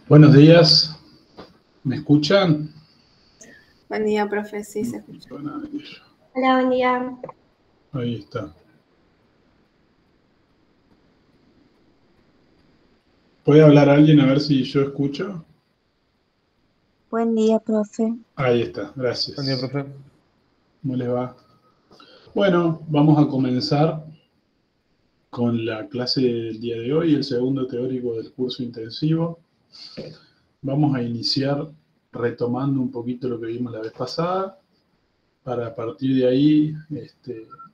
Buenos días, ¿me escuchan? Buen día, profe, sí se escucha. Hola, buen día. Ahí está. ¿Puede hablar alguien a ver si yo escucho? Buen día, profe. Ahí está, gracias. Buen día, profe. ¿Cómo les va? Bueno, vamos a comenzar con la clase del día de hoy, el segundo teórico del curso intensivo. Vamos a iniciar retomando un poquito lo que vimos la vez pasada, para a partir de ahí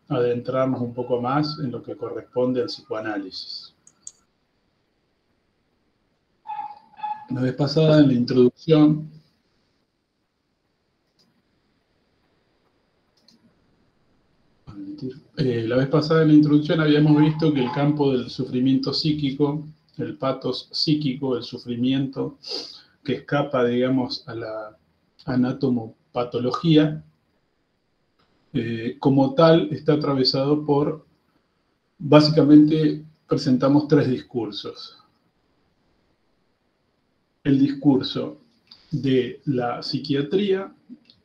adentrarnos un poco más en lo que corresponde al psicoanálisis. La vez pasada, en la introducción, habíamos visto que el campo del sufrimiento psíquico, el patos psíquico, el sufrimiento que escapa, digamos, a la anatomopatología, como tal, está atravesado por, básicamente, presentamos tres discursos. El discurso de la psiquiatría,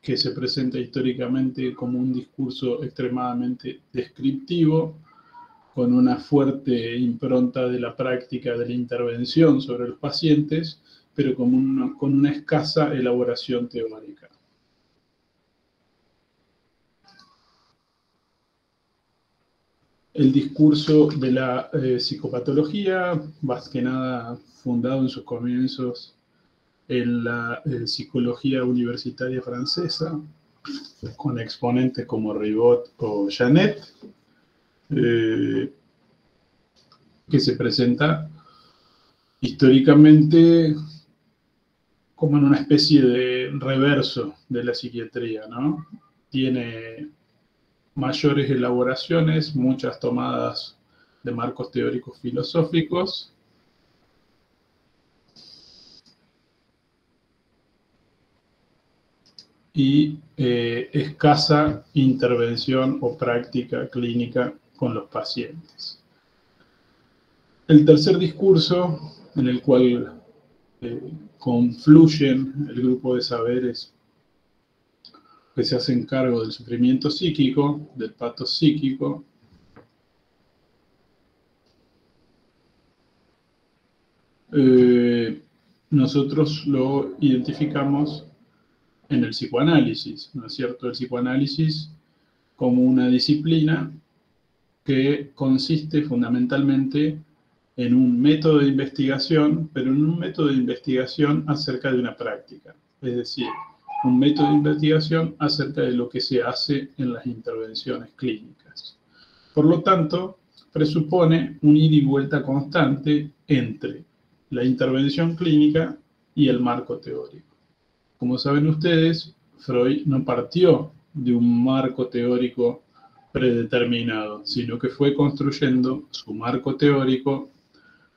que se presenta históricamente como un discurso extremadamente descriptivo, con una fuerte impronta de la práctica de la intervención sobre los pacientes, pero con una escasa elaboración teórica. el discurso de la psicopatología, más que nada fundado en sus comienzos en la psicología universitaria francesa, con exponentes como Ribot o Janet, que se presenta históricamente como en una especie de reverso de la psiquiatría, ¿no? Tiene mayores elaboraciones, muchas tomadas de marcos teóricos filosóficos, y escasa intervención o práctica clínica con los pacientes. El tercer discurso, en el cual confluyen el grupo de saberes que se hacen cargo del sufrimiento psíquico, del patos psíquico, nosotros lo identificamos en el psicoanálisis, ¿no es cierto? El psicoanálisis como una disciplina que consiste fundamentalmente en un método de investigación, pero en un método de investigación acerca de una práctica. Es decir, un método de investigación acerca de lo que se hace en las intervenciones clínicas. Por lo tanto, presupone un ida y vuelta constante entre la intervención clínica y el marco teórico. Como saben ustedes, Freud no partió de un marco teórico predeterminado, sino que fue construyendo su marco teórico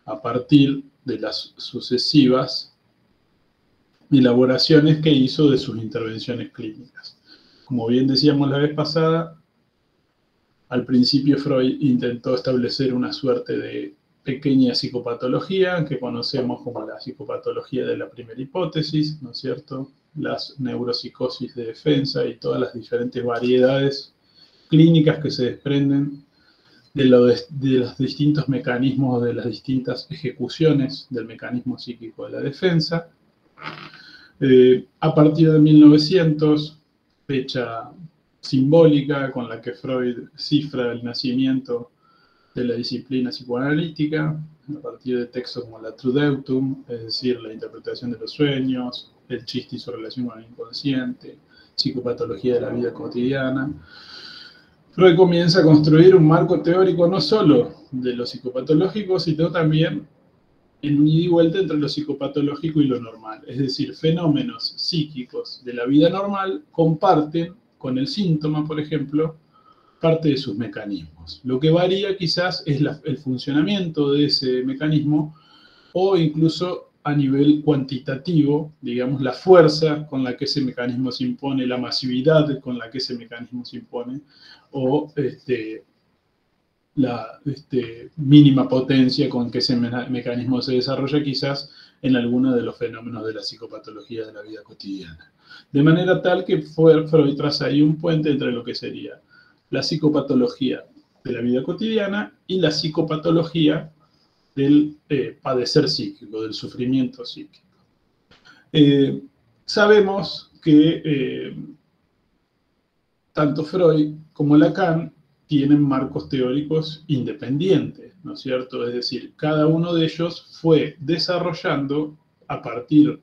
a partir de las sucesivas elaboraciones que hizo de sus intervenciones clínicas. Como bien decíamos la vez pasada, al principio Freud intentó establecer una suerte de pequeña psicopatología que conocemos como la psicopatología de la primera hipótesis, ¿no es cierto? Las neuropsicosis de defensa y todas las diferentes variedades clínicas que se desprenden de los distintos mecanismos, de las distintas ejecuciones del mecanismo psíquico de la defensa. A partir de 1900, fecha simbólica con la que Freud cifra el nacimiento de la disciplina psicoanalítica, a partir de textos como la Trudeutum, es decir, la interpretación de los sueños, el chiste y su relación con el inconsciente, psicopatología de la vida cotidiana. Freud comienza a construir un marco teórico no solo de lo psicopatológico, sino también en un ida y vuelta entre lo psicopatológico y lo normal. Es decir, fenómenos psíquicos de la vida normal comparten con el síntoma, por ejemplo, parte de sus mecanismos. Lo que varía quizás es el funcionamiento de ese mecanismo o incluso a nivel cuantitativo, digamos, la fuerza con la que ese mecanismo se impone, la masividad con la que ese mecanismo se impone, o la mínima potencia con que ese mecanismo se desarrolla quizás en alguno de los fenómenos de la psicopatología de la vida cotidiana. De manera tal que Freud traza ahí un puente entre lo que sería la psicopatología de la vida cotidiana y la psicopatología del padecer psíquico, del sufrimiento psíquico. Sabemos que tanto Freud como Lacan tienen marcos teóricos independientes, ¿no es cierto? Es decir, cada uno de ellos fue desarrollando a partir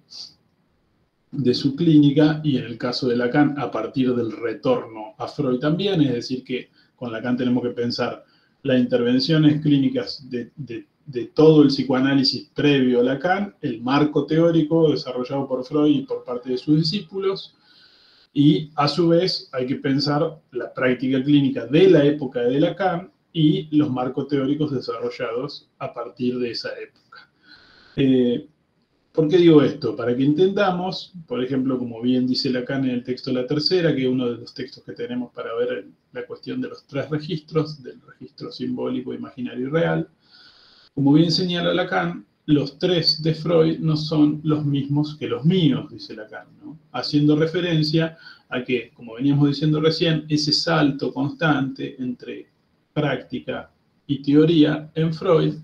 de su clínica, y en el caso de Lacan, a partir del retorno a Freud también, es decir, que con Lacan tenemos que pensar las intervenciones clínicas de todo el psicoanálisis previo a Lacan, el marco teórico desarrollado por Freud y por parte de sus discípulos, y a su vez hay que pensar la práctica clínica de la época de Lacan y los marcos teóricos desarrollados a partir de esa época. ¿Por qué digo esto? Para que entendamos, por ejemplo, como bien dice Lacan en el texto de la tercera, que es uno de los textos que tenemos para ver la cuestión de los tres registros, del registro simbólico, imaginario y real. Como bien señala Lacan, los tres de Freud no son los mismos que los míos, dice Lacan, ¿no? Haciendo referencia a que, como veníamos diciendo recién, ese salto constante entre práctica y teoría en Freud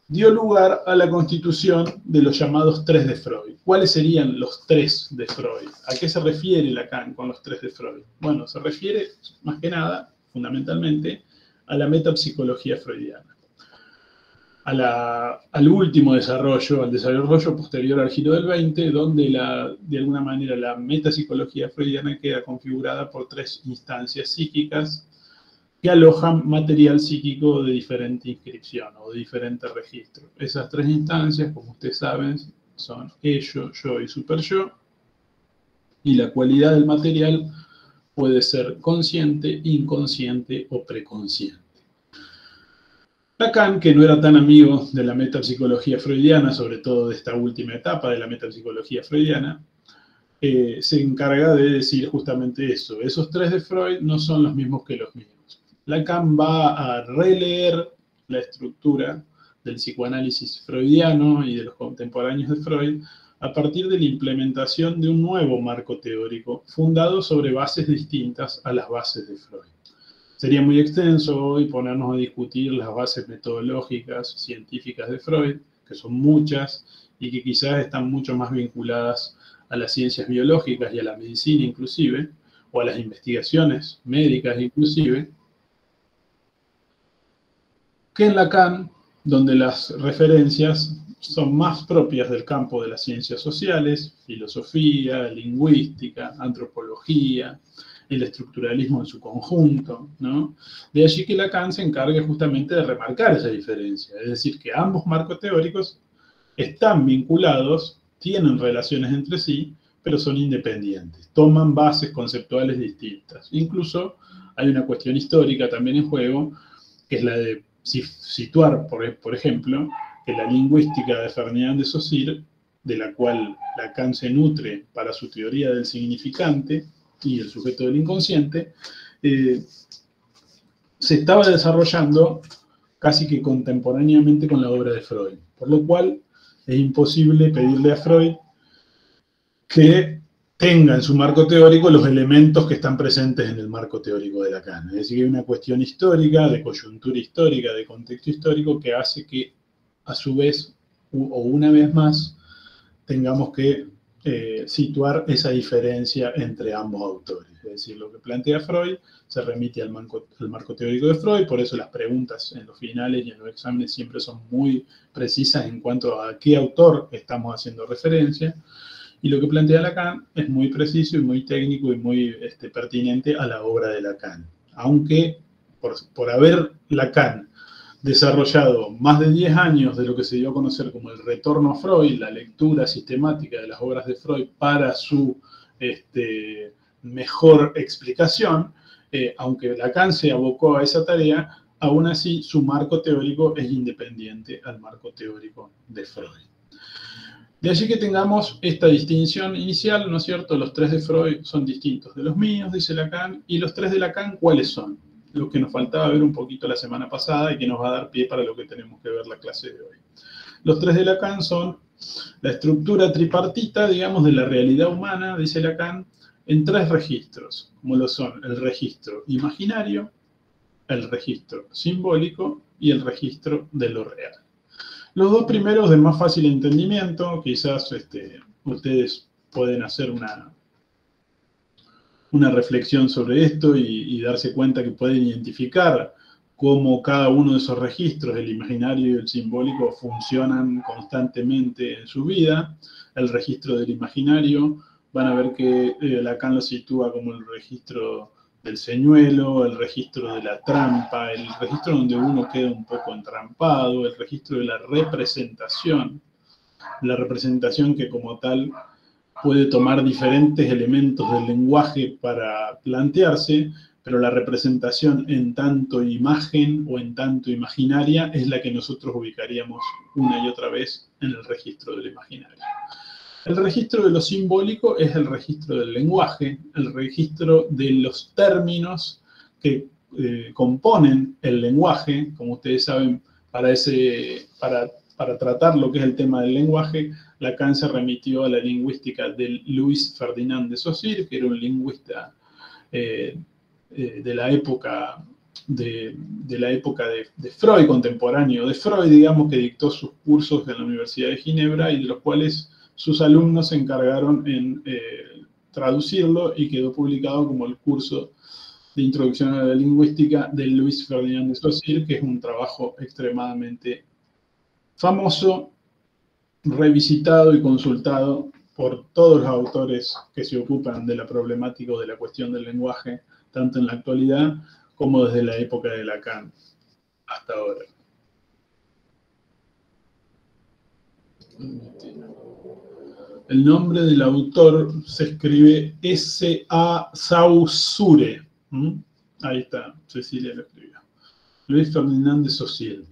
dio lugar a la constitución de los llamados tres de Freud. ¿Cuáles serían los tres de Freud? ¿A qué se refiere Lacan con los tres de Freud? Bueno, se refiere más que nada, fundamentalmente, a la metapsicología freudiana. Al último desarrollo, al desarrollo posterior al giro del 20, donde de alguna manera la metapsicología freudiana queda configurada por 3 instancias psíquicas que alojan material psíquico de diferente inscripción o de diferente registro. Esas 3 instancias, como ustedes saben, son ello, yo y superyo, y la cualidad del material puede ser consciente, inconsciente o preconsciente. Lacan, que no era tan amigo de la metapsicología freudiana, sobre todo de esta última etapa de la metapsicología freudiana, se encarga de decir justamente eso. Esos 3 de Freud no son los mismos que los míos. Lacan va a releer la estructura del psicoanálisis freudiano y de los contemporáneos de Freud a partir de la implementación de un nuevo marco teórico fundado sobre bases distintas a las bases de Freud. Sería muy extenso hoy ponernos a discutir las bases metodológicas, científicas de Freud, que son muchas y que quizás están mucho más vinculadas a las ciencias biológicas y a la medicina inclusive, o a las investigaciones médicas inclusive, que en Lacan, donde las referencias son más propias del campo de las ciencias sociales, filosofía, lingüística, antropología, el estructuralismo en su conjunto, ¿no? De allí que Lacan se encargue justamente de remarcar esa diferencia, es decir, que ambos marcos teóricos están vinculados, tienen relaciones entre sí, pero son independientes, toman bases conceptuales distintas. Incluso hay una cuestión histórica también en juego, que es la de situar, por ejemplo, que la lingüística de Ferdinand de Saussure, de la cual Lacan se nutre para su teoría del significante y el sujeto del inconsciente, se estaba desarrollando casi que contemporáneamente con la obra de Freud, por lo cual es imposible pedirle a Freud que tenga en su marco teórico los elementos que están presentes en el marco teórico de Lacan. Es decir, que hay una cuestión histórica, de coyuntura histórica, de contexto histórico, que hace que, a su vez, o una vez más, tengamos que situar esa diferencia entre ambos autores. Es decir, lo que plantea Freud se remite al marco teórico de Freud, por eso las preguntas en los finales y en los exámenes siempre son muy precisas en cuanto a qué autor estamos haciendo referencia. Y lo que plantea Lacan es muy preciso y muy técnico y muy pertinente a la obra de Lacan. Aunque, por haber Lacan desarrollado más de 10 años de lo que se dio a conocer como el retorno a Freud, la lectura sistemática de las obras de Freud para su mejor explicación, aunque Lacan se abocó a esa tarea, aún así su marco teórico es independiente al marco teórico de Freud. De allí que tengamos esta distinción inicial, ¿no es cierto? Los 3 de Freud son distintos de los míos, dice Lacan, y los 3 de Lacan, ¿cuáles son? Lo que nos faltaba ver un poquito la semana pasada y que nos va a dar pie para lo que tenemos que ver la clase de hoy. Los 3 de Lacan son la estructura tripartita, digamos, de la realidad humana, dice Lacan, en 3 registros, como lo son el registro imaginario, el registro simbólico y el registro de lo real. Los 2 primeros de más fácil entendimiento, quizás ustedes pueden hacer una reflexión sobre esto y darse cuenta que pueden identificar cómo cada uno de esos registros, el imaginario y el simbólico, funcionan constantemente en su vida. El registro del imaginario, van a ver que Lacan lo sitúa como el registro del señuelo, el registro de la trampa, el registro donde uno queda un poco entrampado, el registro de la representación que como tal puede tomar diferentes elementos del lenguaje para plantearse, pero la representación en tanto imagen o en tanto imaginaria es la que nosotros ubicaríamos una y otra vez en el registro del imaginario. El registro de lo simbólico es el registro del lenguaje, el registro de los términos que componen el lenguaje. Como ustedes saben, para tratar lo que es el tema del lenguaje, Lacan se remitió a la lingüística de Louis Ferdinand de Saussure, que era un lingüista de la época de Freud, contemporáneo de Freud, digamos, que dictó sus cursos en la Universidad de Ginebra y de los cuales sus alumnos se encargaron en traducirlo y quedó publicado como el curso de Introducción a la Lingüística de Luis Ferdinand de Saussure, que es un trabajo extremadamente famoso, revisitado y consultado por todos los autores que se ocupan de la problemática o de la cuestión del lenguaje, tanto en la actualidad como desde la época de Lacan hasta ahora. El nombre del autor se escribe S.A. Saussure. Ahí está, Cecilia lo escribió. Luis Ferdinand de Saussure.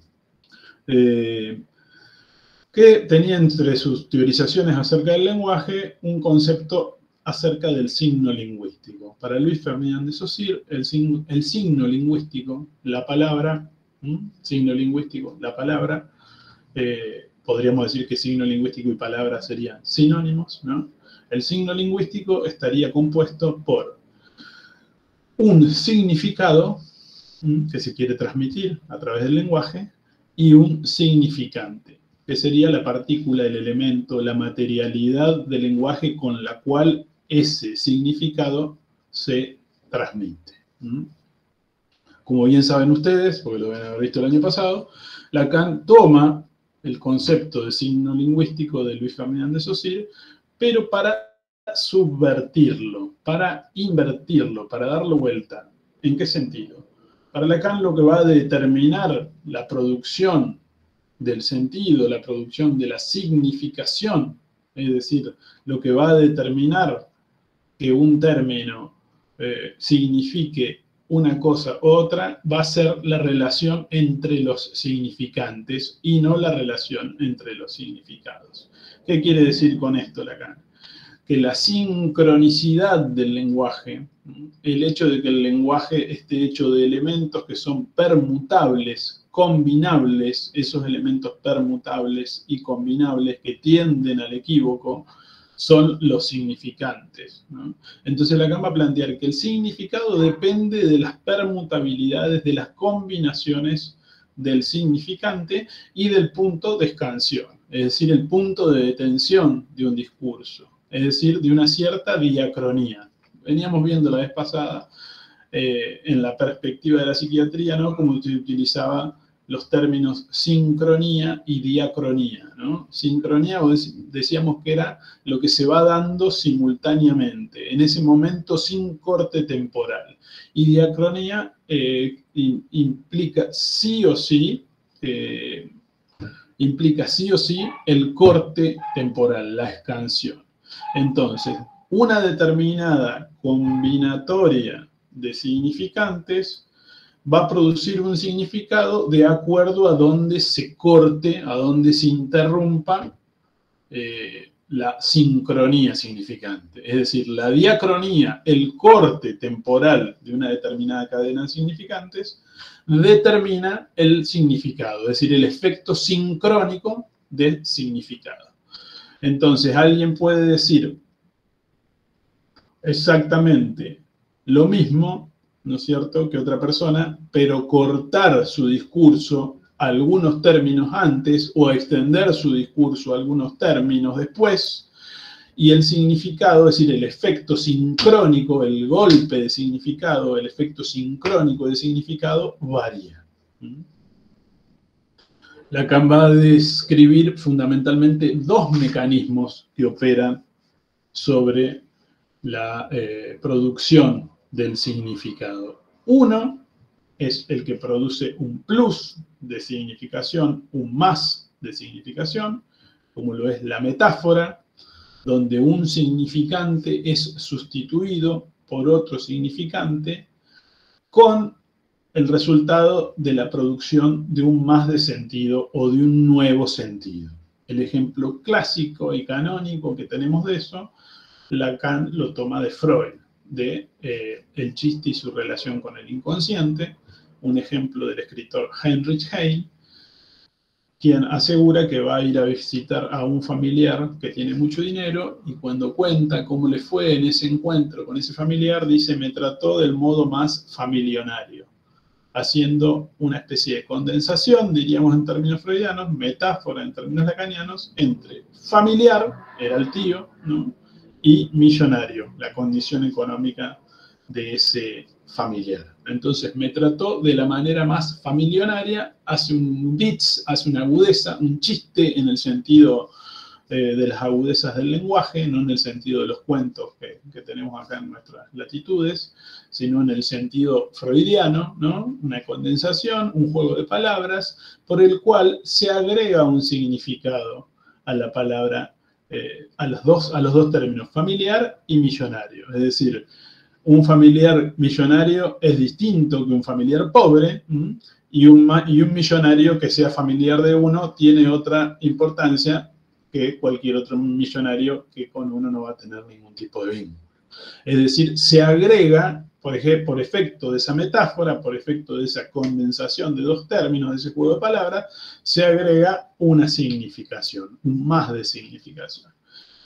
Que tenía entre sus teorizaciones acerca del lenguaje un concepto acerca del signo lingüístico. Para Luis Ferdinand de Saussure, el signo lingüístico, la palabra, signo lingüístico, la palabra, podríamos decir que signo lingüístico y palabra serían sinónimos, ¿no? El signo lingüístico estaría compuesto por un significado que se quiere transmitir a través del lenguaje y un significante, que sería la partícula, el elemento, la materialidad del lenguaje con la cual ese significado se transmite. Como bien saben ustedes, porque lo deben haber visto el año pasado, Lacan toma el concepto de signo lingüístico de Luis Ferdinand de Saussure, pero para subvertirlo, para invertirlo, para darlo vuelta. ¿En qué sentido? Para Lacan lo que va a determinar la producción del sentido, la producción de la significación, es decir, lo que va a determinar que un término signifique una cosa u otra, va a ser la relación entre los significantes y no la relación entre los significados. ¿Qué quiere decir con esto Lacan? Que la sincronicidad del lenguaje, el hecho de que el lenguaje esté hecho de elementos que son permutables, combinables, esos elementos permutables y combinables que tienden al equívoco, son los significantes, ¿no? Entonces Lacan va a plantear que el significado depende de las permutabilidades, de las combinaciones del significante y del punto de escansión, es decir, el punto de detención de un discurso, es decir, de una cierta diacronía. Veníamos viendo la vez pasada, en la perspectiva de la psiquiatría, ¿no?, cómo se utilizaba los términos sincronía y diacronía, ¿no? Sincronía, decíamos que era lo que se va dando simultáneamente, en ese momento sin corte temporal. Y diacronía implica sí o sí el corte temporal, la escansión. Entonces, una determinada combinatoria de significantes va a producir un significado de acuerdo a donde se corte, a donde se interrumpa la sincronía significante. Es decir, la diacronía, el corte temporal de una determinada cadena de significantes, determina el significado, es decir, el efecto sincrónico del significado. Entonces, alguien puede decir exactamente lo mismo, ¿no es cierto?, que otra persona, pero cortar su discurso algunos términos antes o extender su discurso algunos términos después, y el significado, es decir, el efecto sincrónico, el golpe de significado, el efecto sincrónico de significado varía. Lacan va a describir fundamentalmente dos mecanismos que operan sobre la producción del significado. Uno es el que produce un plus de significación, un más de significación, como lo es la metáfora, donde un significante es sustituido por otro significante con el resultado de la producción de un más de sentido o de un nuevo sentido. El ejemplo clásico y canónico que tenemos de eso, Lacan lo toma de Freud, de El chiste y su relación con el inconsciente, un ejemplo del escritor Heinrich Heine, quien asegura que va a ir a visitar a un familiar que tiene mucho dinero y cuando cuenta cómo le fue en ese encuentro con ese familiar, dice, me trató del modo más familionario, haciendo una especie de condensación, diríamos en términos freudianos, metáfora en términos lacanianos, entre familiar, era el tío, ¿no?, y millonario, la condición económica de ese familiar. Entonces me trató de la manera más familionaria, hace un bits, hace una agudeza, un chiste en el sentido de las agudezas del lenguaje, no en el sentido de los cuentos que tenemos acá en nuestras latitudes, sino en el sentido freudiano, ¿no? Una condensación, un juego de palabras, por el cual se agrega un significado a la palabra, a los dos términos, familiar y millonario. Es decir, un familiar millonario es distinto que un familiar pobre, y un millonario que sea familiar de uno tiene otra importancia que cualquier otro millonario que con uno no va a tener ningún tipo de vínculo. Es decir, se agrega, por efecto de esa metáfora, por efecto de esa condensación de dos términos, de ese juego de palabras, se agrega una significación, un más de significación.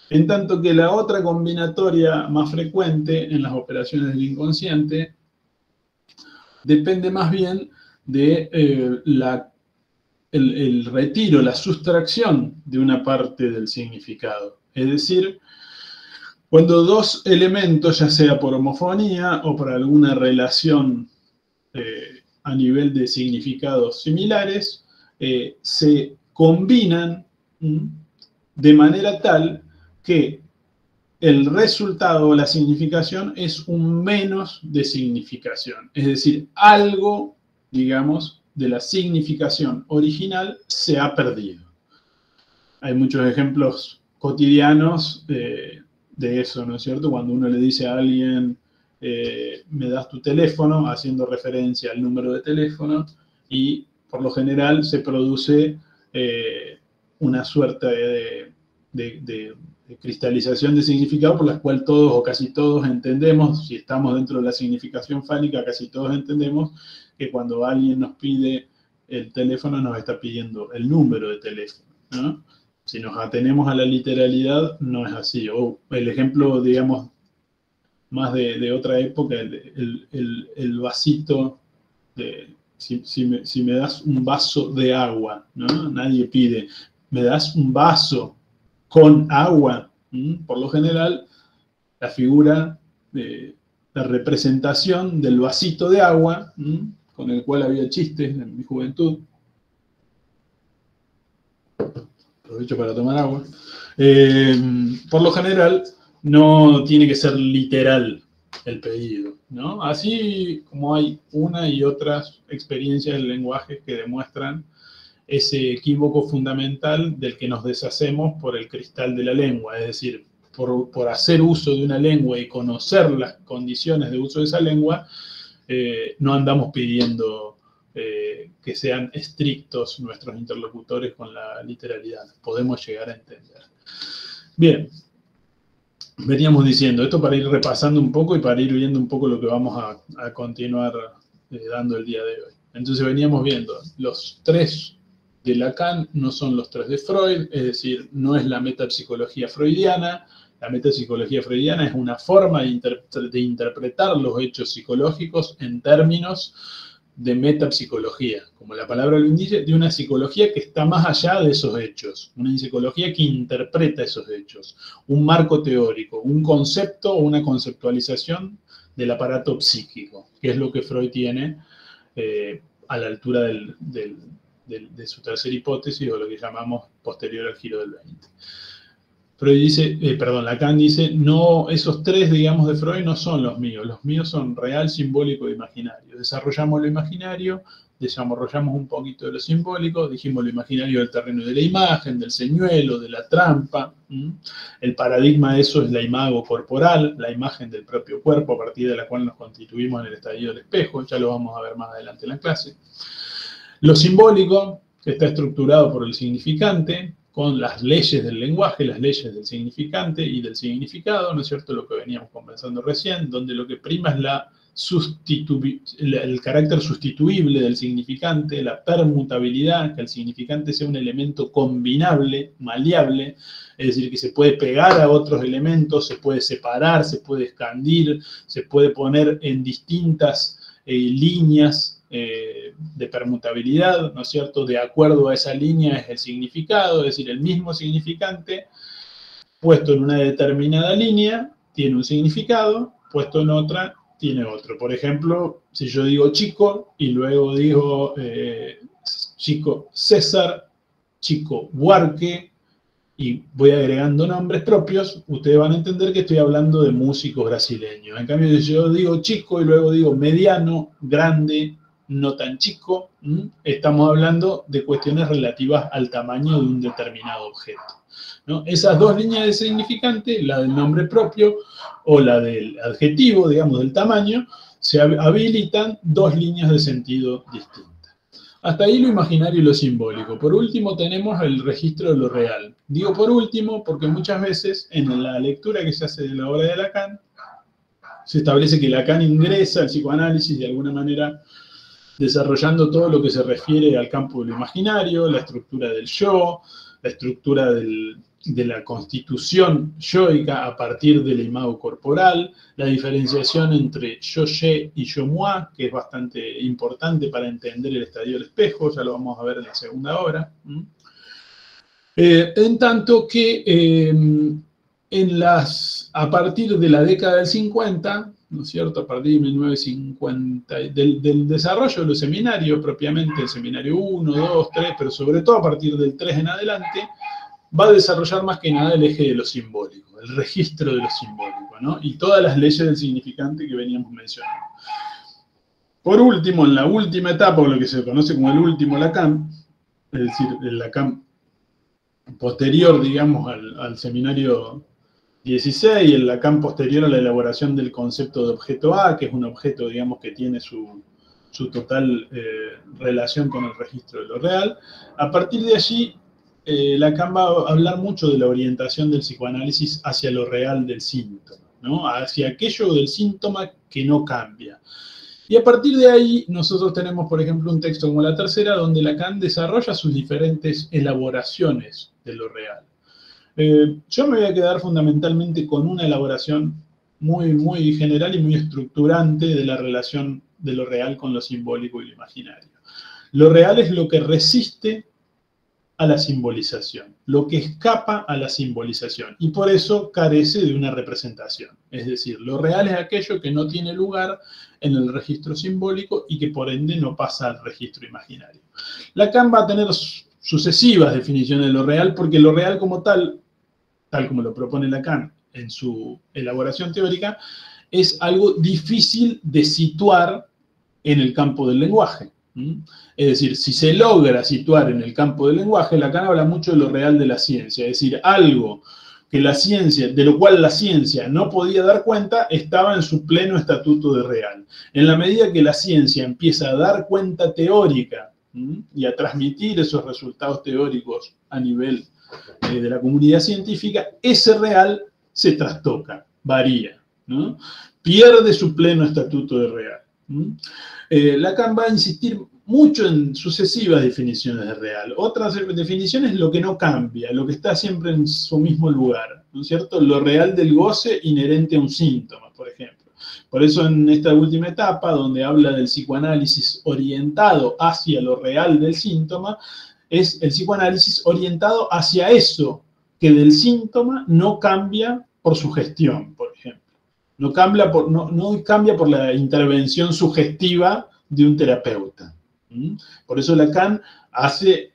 En tanto que la otra combinatoria más frecuente en las operaciones del inconsciente depende más bien de el retiro, la sustracción de una parte del significado. Es decir, cuando dos elementos, ya sea por homofonía o por alguna relación a nivel de significados similares, se combinan de manera tal que el resultado o la significación es un menos de significación. Es decir, algo, digamos, de la significación original se ha perdido. Hay muchos ejemplos cotidianos de eso, ¿no es cierto? Cuando uno le dice a alguien, me das tu teléfono, haciendo referencia al número de teléfono, y por lo general se produce una suerte de cristalización de significado por la cual todos o casi todos entendemos, si estamos dentro de la significación fálica, casi todos entendemos que cuando alguien nos pide el teléfono nos está pidiendo el número de teléfono, ¿no? Si nos atenemos a la literalidad, no es así. O el ejemplo, digamos, más de otra época, el vasito, si me das un vaso de agua, ¿no? Nadie pide, me das un vaso con agua. Por lo general, la figura, la representación del vasito de agua, con el cual había chistes en mi juventud. Aprovecho para tomar agua. Por lo general, no tiene que ser literal el pedido, ¿no? Así como hay una y otras experiencias del lenguaje que demuestran ese equívoco fundamental del que nos deshacemos por el cristal de la lengua, es decir, por hacer uso de una lengua y conocer las condiciones de uso de esa lengua, no andamos pidiendo que sean estrictos nuestros interlocutores con la literalidad. Podemos llegar a entender. Bien, veníamos diciendo esto para ir repasando un poco y para ir viendo un poco lo que vamos a continuar dando el día de hoy. Entonces veníamos viendo los tres de Lacan no son los tres de Freud, es decir, no es la metapsicología freudiana. La metapsicología freudiana es una forma de interpretar los hechos psicológicos en términos de metapsicología, como la palabra lo indica, de una psicología que está más allá de esos hechos, una psicología que interpreta esos hechos, un marco teórico, un concepto o una conceptualización del aparato psíquico, que es lo que Freud tiene a la altura de su tercera hipótesis, o lo que llamamos posterior al giro del 20. Freud dice, Lacan dice, no, esos tres, digamos, de Freud no son los míos son real, simbólico e imaginario. Desarrollamos lo imaginario, desarrollamos un poquito de lo simbólico, dijimos lo imaginario del terreno de la imagen, del señuelo, de la trampa. El paradigma de eso es la imago corporal, la imagen del propio cuerpo, a partir de la cual nos constituimos en el estadio del espejo, ya lo vamos a ver más adelante en la clase. Lo simbólico, que está estructurado por el significante, con las leyes del lenguaje, las leyes del significante y del significado, ¿no es cierto? Lo que veníamos conversando recién, donde lo que prima es el carácter sustituible del significante, la permutabilidad, que el significante sea un elemento combinable, maleable, es decir, que se puede pegar a otros elementos, se puede separar, se puede expandir, se puede poner en distintas líneas de permutabilidad, ¿no es cierto? De acuerdo a esa línea es el significado, es decir, el mismo significante puesto en una determinada línea tiene un significado, puesto en otra tiene otro. Por ejemplo, si yo digo chico y luego digo chico César, chico Buarque, y voy agregando nombres propios, ustedes van a entender que estoy hablando de músicos brasileños. En cambio, si yo digo chico y luego digo mediano, grande, no tan chico, estamos hablando de cuestiones relativas al tamaño de un determinado objeto, ¿no? Esas dos líneas de significante, la del nombre propio o la del adjetivo, digamos, del tamaño, se habilitan dos líneas de sentido distintas. Hasta ahí lo imaginario y lo simbólico. Por último tenemos el registro de lo real. Digo por último porque muchas veces en la lectura que se hace de la obra de Lacan, se establece que Lacan ingresa al psicoanálisis de alguna manera desarrollando todo lo que se refiere al campo de lo imaginario, la estructura del yo, la estructura de la constitución yoica a partir del imago corporal, la diferenciación entre yo-ye y yo-moi, que es bastante importante para entender el estadio del espejo, ya lo vamos a ver en la segunda obra. En tanto que a partir de la década del 50, ¿no es cierto?, a partir de 1950, del desarrollo de los seminarios propiamente, el seminario 1, 2, 3, pero sobre todo a partir del 3 en adelante, va a desarrollar más que nada el eje de lo simbólico, el registro de lo simbólico, ¿no? Y todas las leyes del significante que veníamos mencionando. Por último, en la última etapa, o lo que se conoce como el último Lacan, es decir, el Lacan posterior, digamos, al seminario 16, y el Lacan posterior a la elaboración del concepto de objeto A, que es un objeto, digamos, que tiene su total relación con el registro de lo real. A partir de allí, Lacan va a hablar mucho de la orientación del psicoanálisis hacia lo real del síntoma, ¿no? Hacia aquello del síntoma que no cambia. Y a partir de ahí, nosotros tenemos, por ejemplo, un texto como la tercera, donde Lacan desarrolla sus diferentes elaboraciones de lo real. Yo me voy a quedar fundamentalmente con una elaboración muy, muy general y muy estructurante de la relación de lo real con lo simbólico y lo imaginario. Lo real es lo que resiste a la simbolización, lo que escapa a la simbolización, y por eso carece de una representación. Es decir, lo real es aquello que no tiene lugar en el registro simbólico y que por ende no pasa al registro imaginario. Lacan va a tener sucesivas definiciones de lo real, porque lo real como tal como lo propone Lacan en su elaboración teórica, es algo difícil de situar en el campo del lenguaje. Es decir, si se logra situar en el campo del lenguaje, Lacan habla mucho de lo real de la ciencia, es decir, algo que la ciencia, de lo cual la ciencia no podía dar cuenta, estaba en su pleno estatuto de real. En la medida que la ciencia empieza a dar cuenta teórica y a transmitir esos resultados teóricos a nivel de la comunidad científica, ese real se trastoca, varía, ¿no? Pierde su pleno estatuto de real. Lacan va a insistir mucho en sucesivas definiciones de real. Otras definiciones, lo que no cambia, lo que está siempre en su mismo lugar, ¿no es cierto? Lo real del goce inherente a un síntoma, por ejemplo. Por eso en esta última etapa, donde habla del psicoanálisis orientado hacia lo real del síntoma, es el psicoanálisis orientado hacia eso que del síntoma no cambia por su gestión, por ejemplo. No cambia por la intervención sugestiva de un terapeuta. Por eso Lacan hace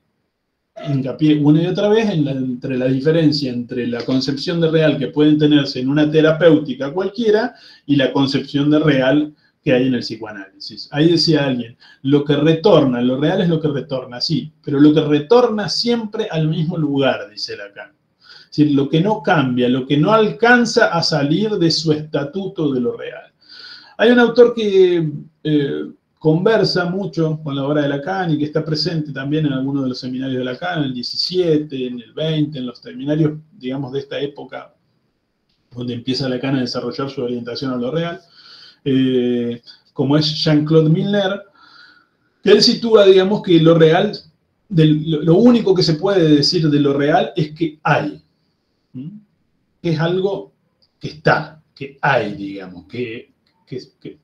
hincapié una y otra vez entre la diferencia entre la concepción de real que pueden tenerse en una terapéutica cualquiera y la concepción de real que hay en el psicoanálisis. Ahí decía alguien, lo que retorna, lo real es lo que retorna, sí, pero lo que retorna siempre al mismo lugar, dice Lacan. Es decir, lo que no cambia, lo que no alcanza a salir de su estatuto de lo real. Hay un autor que conversa mucho con la obra de Lacan y que está presente también en algunos de los seminarios de Lacan, en el 17, en el 20, en los seminarios, digamos, de esta época, donde empieza Lacan a desarrollar su orientación a lo real, como es Jean-Claude Milner, que él sitúa, digamos, que lo real, lo único que se puede decir de lo real es que hay. Que es algo que está, que hay, digamos, que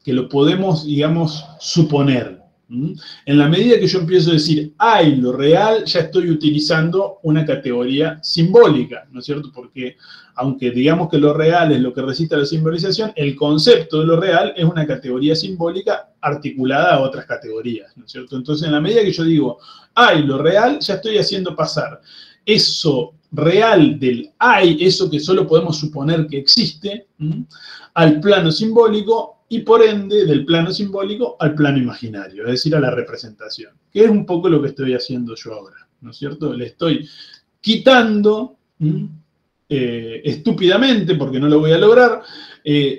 lo podemos, digamos, suponer. En la medida que yo empiezo a decir hay lo real, ya estoy utilizando una categoría simbólica, ¿no es cierto? Porque aunque digamos que lo real es lo que resiste a la simbolización, el concepto de lo real es una categoría simbólica articulada a otras categorías, ¿no es cierto? Entonces, en la medida que yo digo hay lo real, ya estoy haciendo pasar eso real del hay, eso que solo podemos suponer que existe, al plano simbólico, y por ende del plano simbólico al plano imaginario, es decir, a la representación, que es un poco lo que estoy haciendo yo ahora, ¿no es cierto? Le estoy quitando, estúpidamente, porque no lo voy a lograr,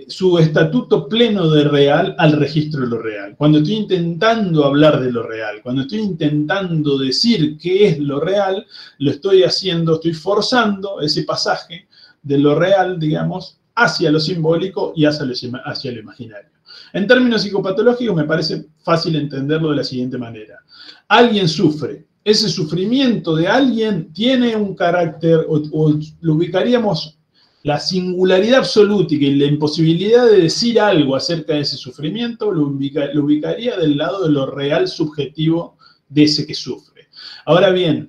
su estatuto pleno de real al registro de lo real. Cuando estoy intentando hablar de lo real, cuando estoy intentando decir qué es lo real, lo estoy haciendo, estoy forzando ese pasaje de lo real, digamos, hacia lo simbólico y hacia lo imaginario. En términos psicopatológicos me parece fácil entenderlo de la siguiente manera. Alguien sufre. Ese sufrimiento de alguien tiene un carácter, o lo ubicaríamos, la singularidad absoluta y la imposibilidad de decir algo acerca de ese sufrimiento, lo ubicaría del lado de lo real subjetivo de ese que sufre. Ahora bien,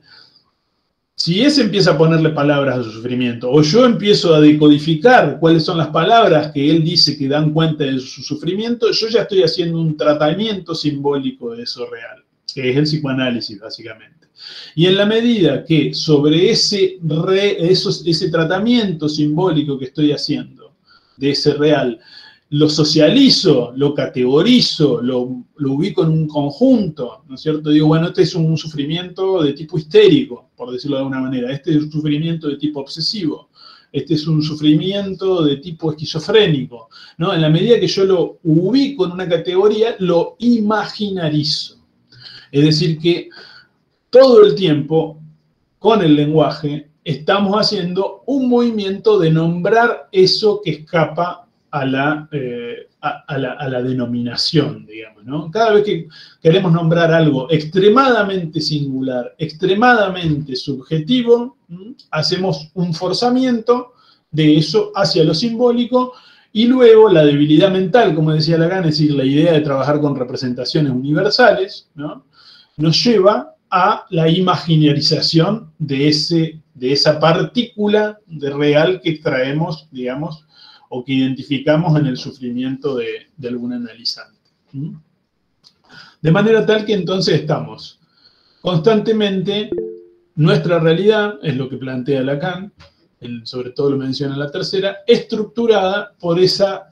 si ese empieza a ponerle palabras a su sufrimiento, o yo empiezo a decodificar cuáles son las palabras que él dice que dan cuenta de su sufrimiento, yo ya estoy haciendo un tratamiento simbólico de eso real, que es el psicoanálisis, básicamente. Y en la medida que sobre ese tratamiento simbólico que estoy haciendo, de ese real, lo socializo, lo categorizo, lo ubico en un conjunto, ¿no es cierto? Digo, bueno, este es un sufrimiento de tipo histérico, por decirlo de alguna manera. Este es un sufrimiento de tipo obsesivo. Este es un sufrimiento de tipo esquizofrénico, ¿no? En la medida que yo lo ubico en una categoría, lo imaginarizo. Es decir, que todo el tiempo, con el lenguaje, estamos haciendo un movimiento de nombrar eso que escapa a la denominación, digamos, ¿no? Cada vez que queremos nombrar algo extremadamente singular, extremadamente subjetivo, hacemos un forzamiento de eso hacia lo simbólico, y luego la debilidad mental, como decía Lacan, es decir, la idea de trabajar con representaciones universales, ¿no?, nos lleva a la imaginarización de esa partícula de real que extraemos, digamos, o que identificamos en el sufrimiento de algún analizante. De manera tal que entonces estamos constantemente, nuestra realidad, es lo que plantea Lacan, sobre todo lo menciona en la tercera, estructurada por esa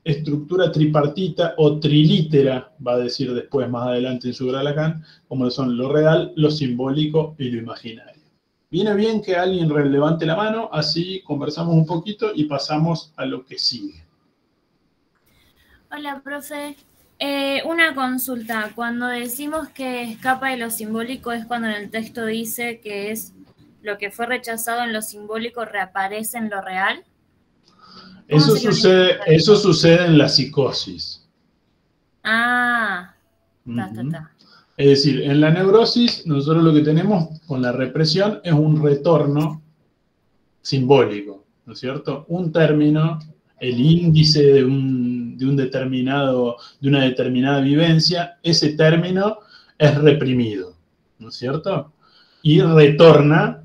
estructura tripartita o trilítera, va a decir después más adelante en su obra Lacan, como son lo real, lo simbólico y lo imaginario. Viene bien que alguien levante la mano, así conversamos un poquito y pasamos a lo que sigue. Hola, profe. Una consulta. Cuando decimos que escapa de lo simbólico es cuando en el texto dice que es lo que fue rechazado en lo simbólico reaparece en lo real. Eso sucede en la psicosis. Ah, Es decir, en la neurosis, nosotros lo que tenemos con la represión es un retorno simbólico, ¿no es cierto? Un término, el índice de una determinada vivencia, ese término es reprimido, ¿no es cierto? Y retorna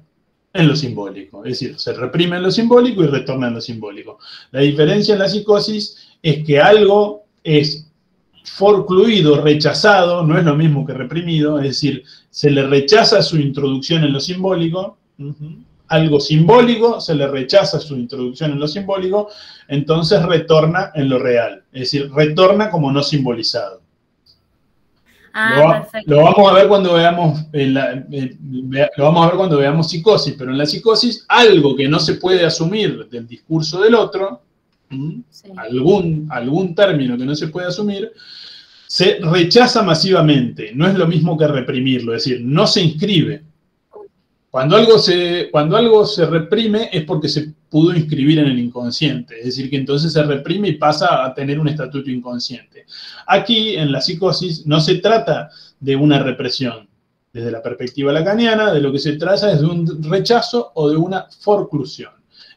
en lo simbólico, es decir, se reprime en lo simbólico y retorna en lo simbólico. La diferencia en la psicosis es que algo es forcluido, rechazado, no es lo mismo que reprimido, es decir, se le rechaza su introducción en lo simbólico, algo simbólico, se le rechaza su introducción en lo simbólico, entonces retorna en lo real, es decir, retorna como no simbolizado. Lo vamos a ver cuando veamos psicosis, pero en la psicosis algo que no se puede asumir del discurso del otro, sí, algún término que no se puede asumir, se rechaza masivamente. No es lo mismo que reprimirlo, es decir, no se inscribe. Cuando algo se reprime es porque se pudo inscribir en el inconsciente, es decir, que entonces se reprime y pasa a tener un estatuto inconsciente. Aquí, en la psicosis, no se trata de una represión. Desde la perspectiva lacaniana, de lo que se trata es de un rechazo o de una forclusión.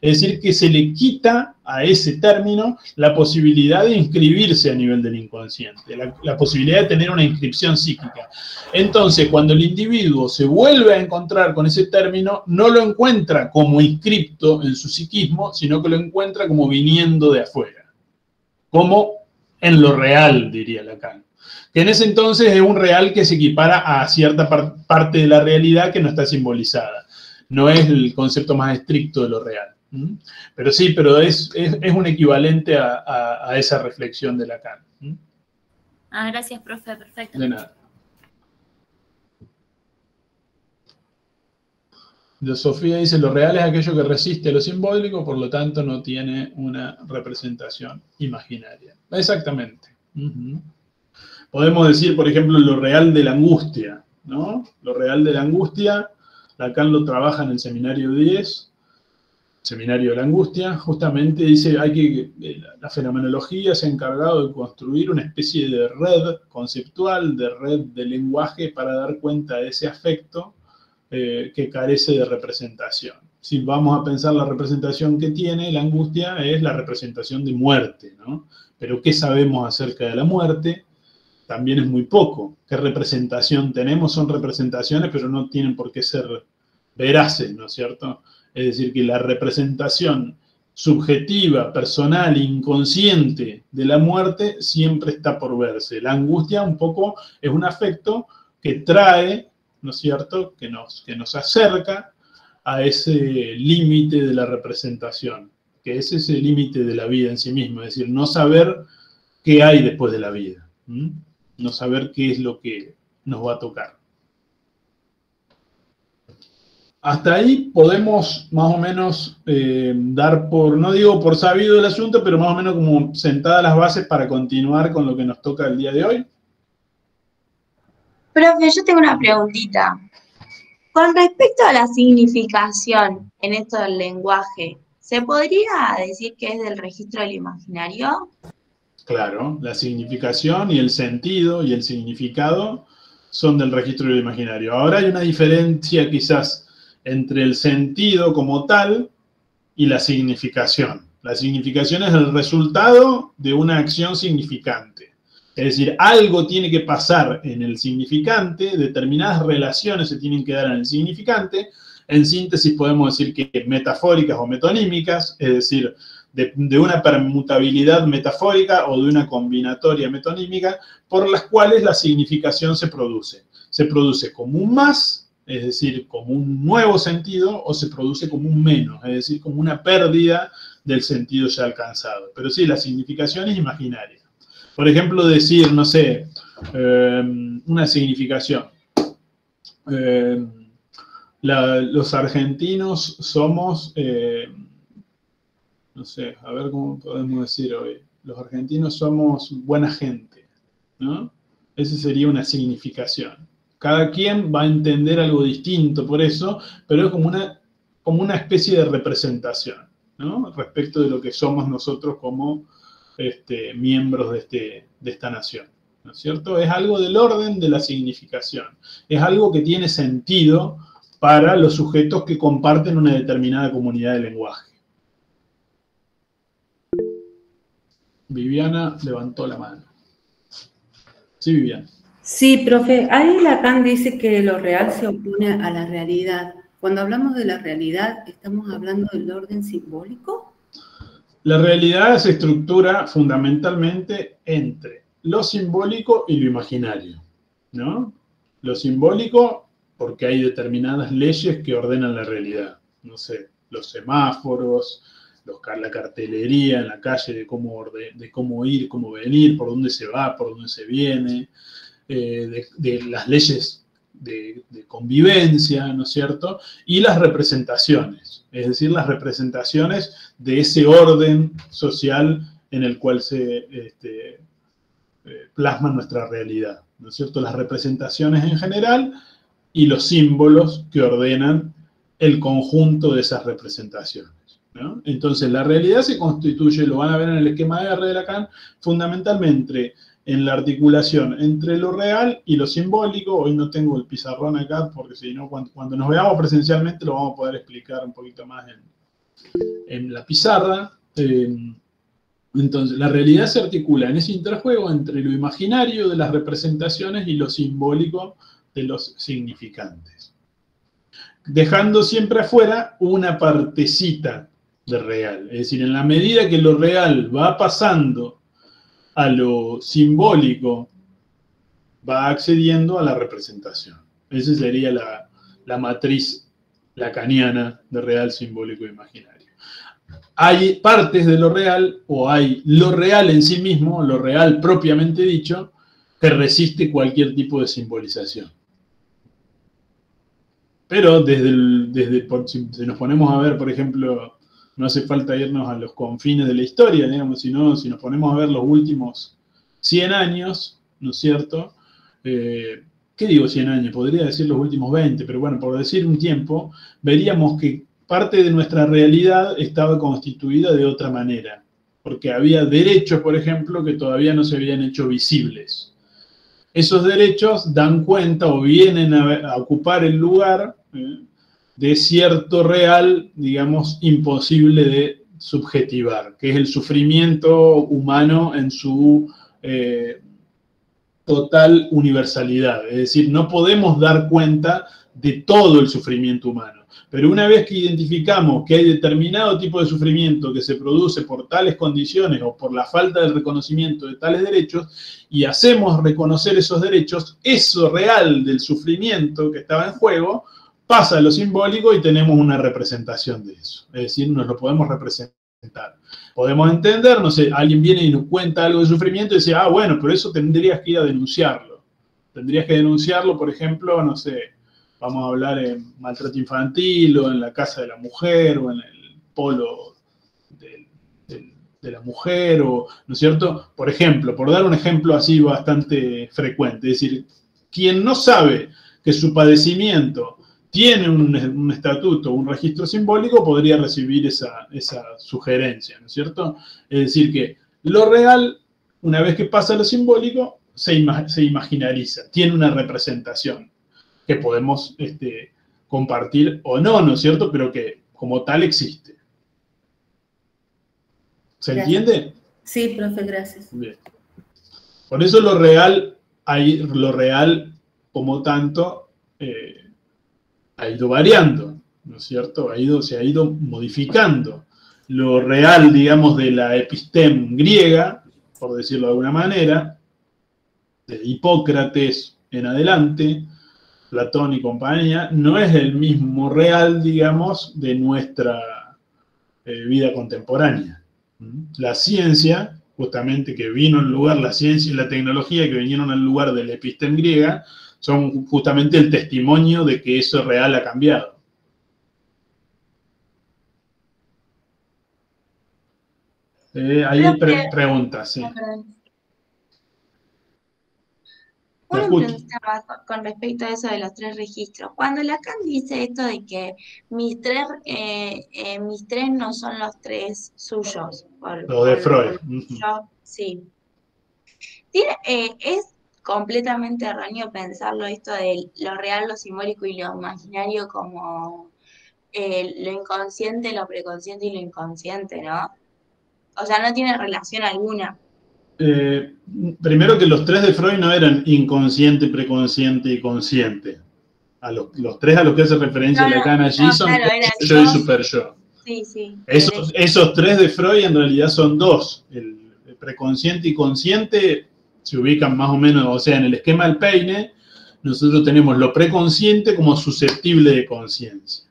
Es decir, que se le quita a ese término la posibilidad de inscribirse a nivel del inconsciente, la posibilidad de tener una inscripción psíquica. Entonces, cuando el individuo se vuelve a encontrar con ese término, no lo encuentra como inscripto en su psiquismo, sino que lo encuentra como viniendo de afuera, como en lo real, diría Lacan. Que en ese entonces es un real que se equipara a cierta parte de la realidad que no está simbolizada. No es el concepto más estricto de lo real. Pero sí, pero es un equivalente a esa reflexión de Lacan. Gracias, profe, perfecto. De nada. Sofía dice, lo real es aquello que resiste a lo simbólico, por lo tanto no tiene una representación imaginaria. Exactamente. Podemos decir, por ejemplo, lo real de la angustia, ¿no? Lo real de la angustia, Lacan lo trabaja en el seminario 10, Seminario de la Angustia, justamente dice la fenomenología se ha encargado de construir una especie de red conceptual, de red de lenguaje para dar cuenta de ese afecto que carece de representación. Si vamos a pensar la representación que tiene la angustia, es la representación de muerte, ¿no? Pero ¿qué sabemos acerca de la muerte? También es muy poco. ¿Qué representación tenemos? Son representaciones, pero no tienen por qué ser veraces, ¿no es cierto? Es decir, que la representación subjetiva, personal, inconsciente de la muerte siempre está por verse. La angustia un poco es un afecto que trae, ¿no es cierto?, que nos acerca a ese límite de la representación, que es ese límite de la vida en sí mismo, es decir, no saber qué hay después de la vida, no saber qué es lo que nos va a tocar. Hasta ahí podemos más o menos dar por, no digo por sabido el asunto, pero más o menos como sentadas las bases para continuar con lo que nos toca el día de hoy. Profe, yo tengo una preguntita. Con respecto a la significación en esto del lenguaje, ¿se podría decir que es del registro del imaginario? Claro, la significación y el sentido y el significado son del registro del imaginario. Ahora hay una diferencia quizás entre el sentido como tal y la significación. La significación es el resultado de una acción significante. Es decir, algo tiene que pasar en el significante, determinadas relaciones se tienen que dar en el significante. En síntesis podemos decir que metafóricas o metonímicas, es decir, de una permutabilidad metafórica o de una combinatoria metonímica, por las cuales la significación se produce. Se produce como un más, es decir, como un nuevo sentido, o se produce como un menos, es decir, como una pérdida del sentido ya alcanzado. Pero sí, la significación es imaginaria. Por ejemplo, decir, no sé, una significación. Los argentinos somos, no sé, a ver cómo podemos decir hoy. Los argentinos somos buena gente, ¿no? Esa sería una significación. Cada quien va a entender algo distinto por eso, pero es como una especie de representación, ¿no? Respecto de lo que somos nosotros como miembros de esta nación, ¿no es cierto? Es algo del orden de la significación. Es algo que tiene sentido para los sujetos que comparten una determinada comunidad de lenguaje. Viviana levantó la mano. Sí, Viviana. Sí, profe, ahí Lacan dice que lo real se opone a la realidad. Cuando hablamos de la realidad, ¿estamos hablando del orden simbólico? La realidad se estructura fundamentalmente entre lo simbólico y lo imaginario, ¿no? Lo simbólico, porque hay determinadas leyes que ordenan la realidad. No sé, los semáforos, la cartelería en la calle de cómo ir, cómo venir, por dónde se va, por dónde se viene, de las leyes de convivencia, ¿no es cierto? Y las representaciones, es decir, las representaciones de ese orden social en el cual se plasma nuestra realidad, ¿no es cierto? Las representaciones en general y los símbolos que ordenan el conjunto de esas representaciones, ¿no? Entonces, la realidad se constituye, lo van a ver en el esquema R de Lacan, fundamentalmente en la articulación entre lo real y lo simbólico. Hoy no tengo el pizarrón acá, porque si no, cuando nos veamos presencialmente lo vamos a poder explicar un poquito más en la pizarra. Entonces, la realidad se articula en ese interjuego entre lo imaginario de las representaciones y lo simbólico de los significantes, dejando siempre afuera una partecita de real. Es decir, en la medida que lo real va pasando a lo simbólico, va accediendo a la representación. Esa sería la matriz lacaniana de real, simbólico e imaginario. Hay partes de lo real, o hay lo real en sí mismo, lo real propiamente dicho, que resiste cualquier tipo de simbolización. Pero si nos ponemos a ver, por ejemplo, no hace falta irnos a los confines de la historia, digamos, sino si nos ponemos a ver los últimos 100 años, ¿no es cierto? ¿Qué digo 100 años? Podría decir los últimos 20, pero bueno, por decir un tiempo, veríamos que parte de nuestra realidad estaba constituida de otra manera, porque había derechos, por ejemplo, que todavía no se habían hecho visibles. Esos derechos dan cuenta o vienen a ocupar el lugar de cierto real, digamos, imposible de subjetivar, que es el sufrimiento humano en su total universalidad. Es decir, no podemos dar cuenta de todo el sufrimiento humano. Pero una vez que identificamos que hay determinado tipo de sufrimiento que se produce por tales condiciones o por la falta del reconocimiento de tales derechos, y hacemos reconocer esos derechos, eso real del sufrimiento que estaba en juego pasa a lo simbólico y tenemos una representación de eso. Es decir, nos lo podemos representar. Podemos entender, no sé, alguien viene y nos cuenta algo de sufrimiento y dice, ah, bueno, pero eso tendrías que ir a denunciarlo. Tendrías que denunciarlo, por ejemplo, no sé, vamos a hablar en maltrato infantil, o en la casa de la mujer, o en el polo de la mujer, o, ¿no es cierto? Por ejemplo, por dar un ejemplo así bastante frecuente, es decir, quien no sabe que su padecimiento tiene un estatuto, un registro simbólico, podría recibir esa sugerencia, ¿no es cierto? Es decir, que lo real, una vez que pasa a lo simbólico, se imaginariza, tiene una representación que podemos compartir o no, ¿no es cierto? Pero que como tal existe. ¿Se entiende? Sí, profe, gracias. Bien. Por eso lo real como tanto ha ido variando, ¿no es cierto? Se ha ido modificando. Lo real, digamos, de la episteme griega, por decirlo de alguna manera, de Hipócrates en adelante, Platón y compañía, no es el mismo real, digamos, de nuestra vida contemporánea. La ciencia, justamente que vino en lugar, la ciencia y la tecnología que vinieron en lugar de la episteme griega, son justamente el testimonio de que eso real ha cambiado. Hay preguntas, sí. Una pregunta más con respecto a eso de los 3 registros. Cuando Lacan dice esto de que mis tres no son los 3 suyos. Lo de Freud. Sí. ¿Es completamente erróneo pensarlo esto de lo real, lo simbólico y lo imaginario como lo inconsciente, lo preconsciente y lo inconsciente, ¿no? O sea, no tiene relación alguna. Primero que los 3 de Freud no eran inconsciente, preconsciente y consciente. Los 3 a los que hace referencia Lacan allí son claro, yo y superyo. Sí, sí. Esos 3 de Freud en realidad son 2. El preconsciente y consciente se ubican más o menos, o sea, en el esquema del Peine, nosotros tenemos lo preconsciente como susceptible de conciencia.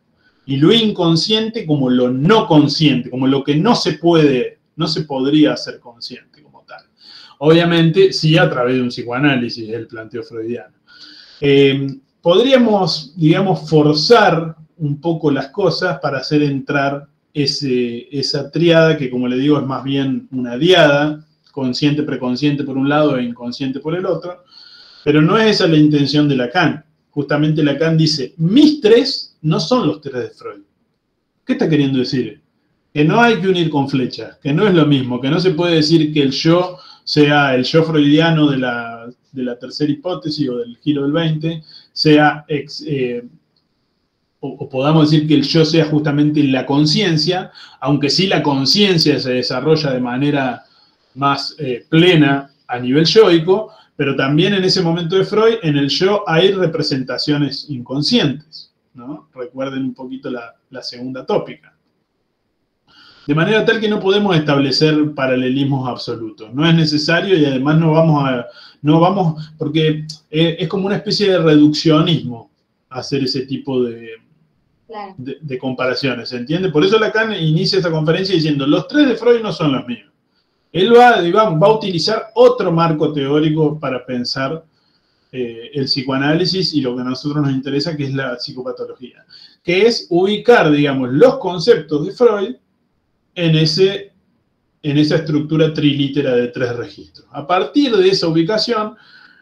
Y lo inconsciente como lo no consciente, como lo que no se podría hacer consciente como tal. Obviamente, sí, a través de un psicoanálisis, el planteo freudiano. Podríamos, digamos, forzar un poco las cosas para hacer entrar esa tríada que, como le digo, es más bien una diada, consciente, preconsciente por un lado e inconsciente por el otro, pero no es esa la intención de Lacan. Justamente Lacan dice, mis 3 no son los 3 de Freud. ¿Qué está queriendo decir? Que no hay que unir con flechas, que no es lo mismo, que no se puede decir que el yo sea el yo freudiano de la tercera hipótesis o del giro del 20, sea o podamos decir que el yo sea justamente la conciencia, aunque sí la conciencia se desarrolla de manera más plena a nivel yoico, pero también en ese momento de Freud, en el yo hay representaciones inconscientes, ¿no? Recuerden un poquito la segunda tópica. De manera tal que no podemos establecer paralelismos absolutos. No es necesario y además no vamos, porque es como una especie de reduccionismo hacer ese tipo de comparaciones, ¿se entiende? Por eso Lacan inicia esta conferencia diciendo, los tres de Freud no son los míos. Él va a utilizar otro marco teórico para pensar el psicoanálisis y lo que a nosotros nos interesa, que es la psicopatología, que es ubicar, digamos, los conceptos de Freud en esa estructura trilítera de 3 registros. A partir de esa ubicación,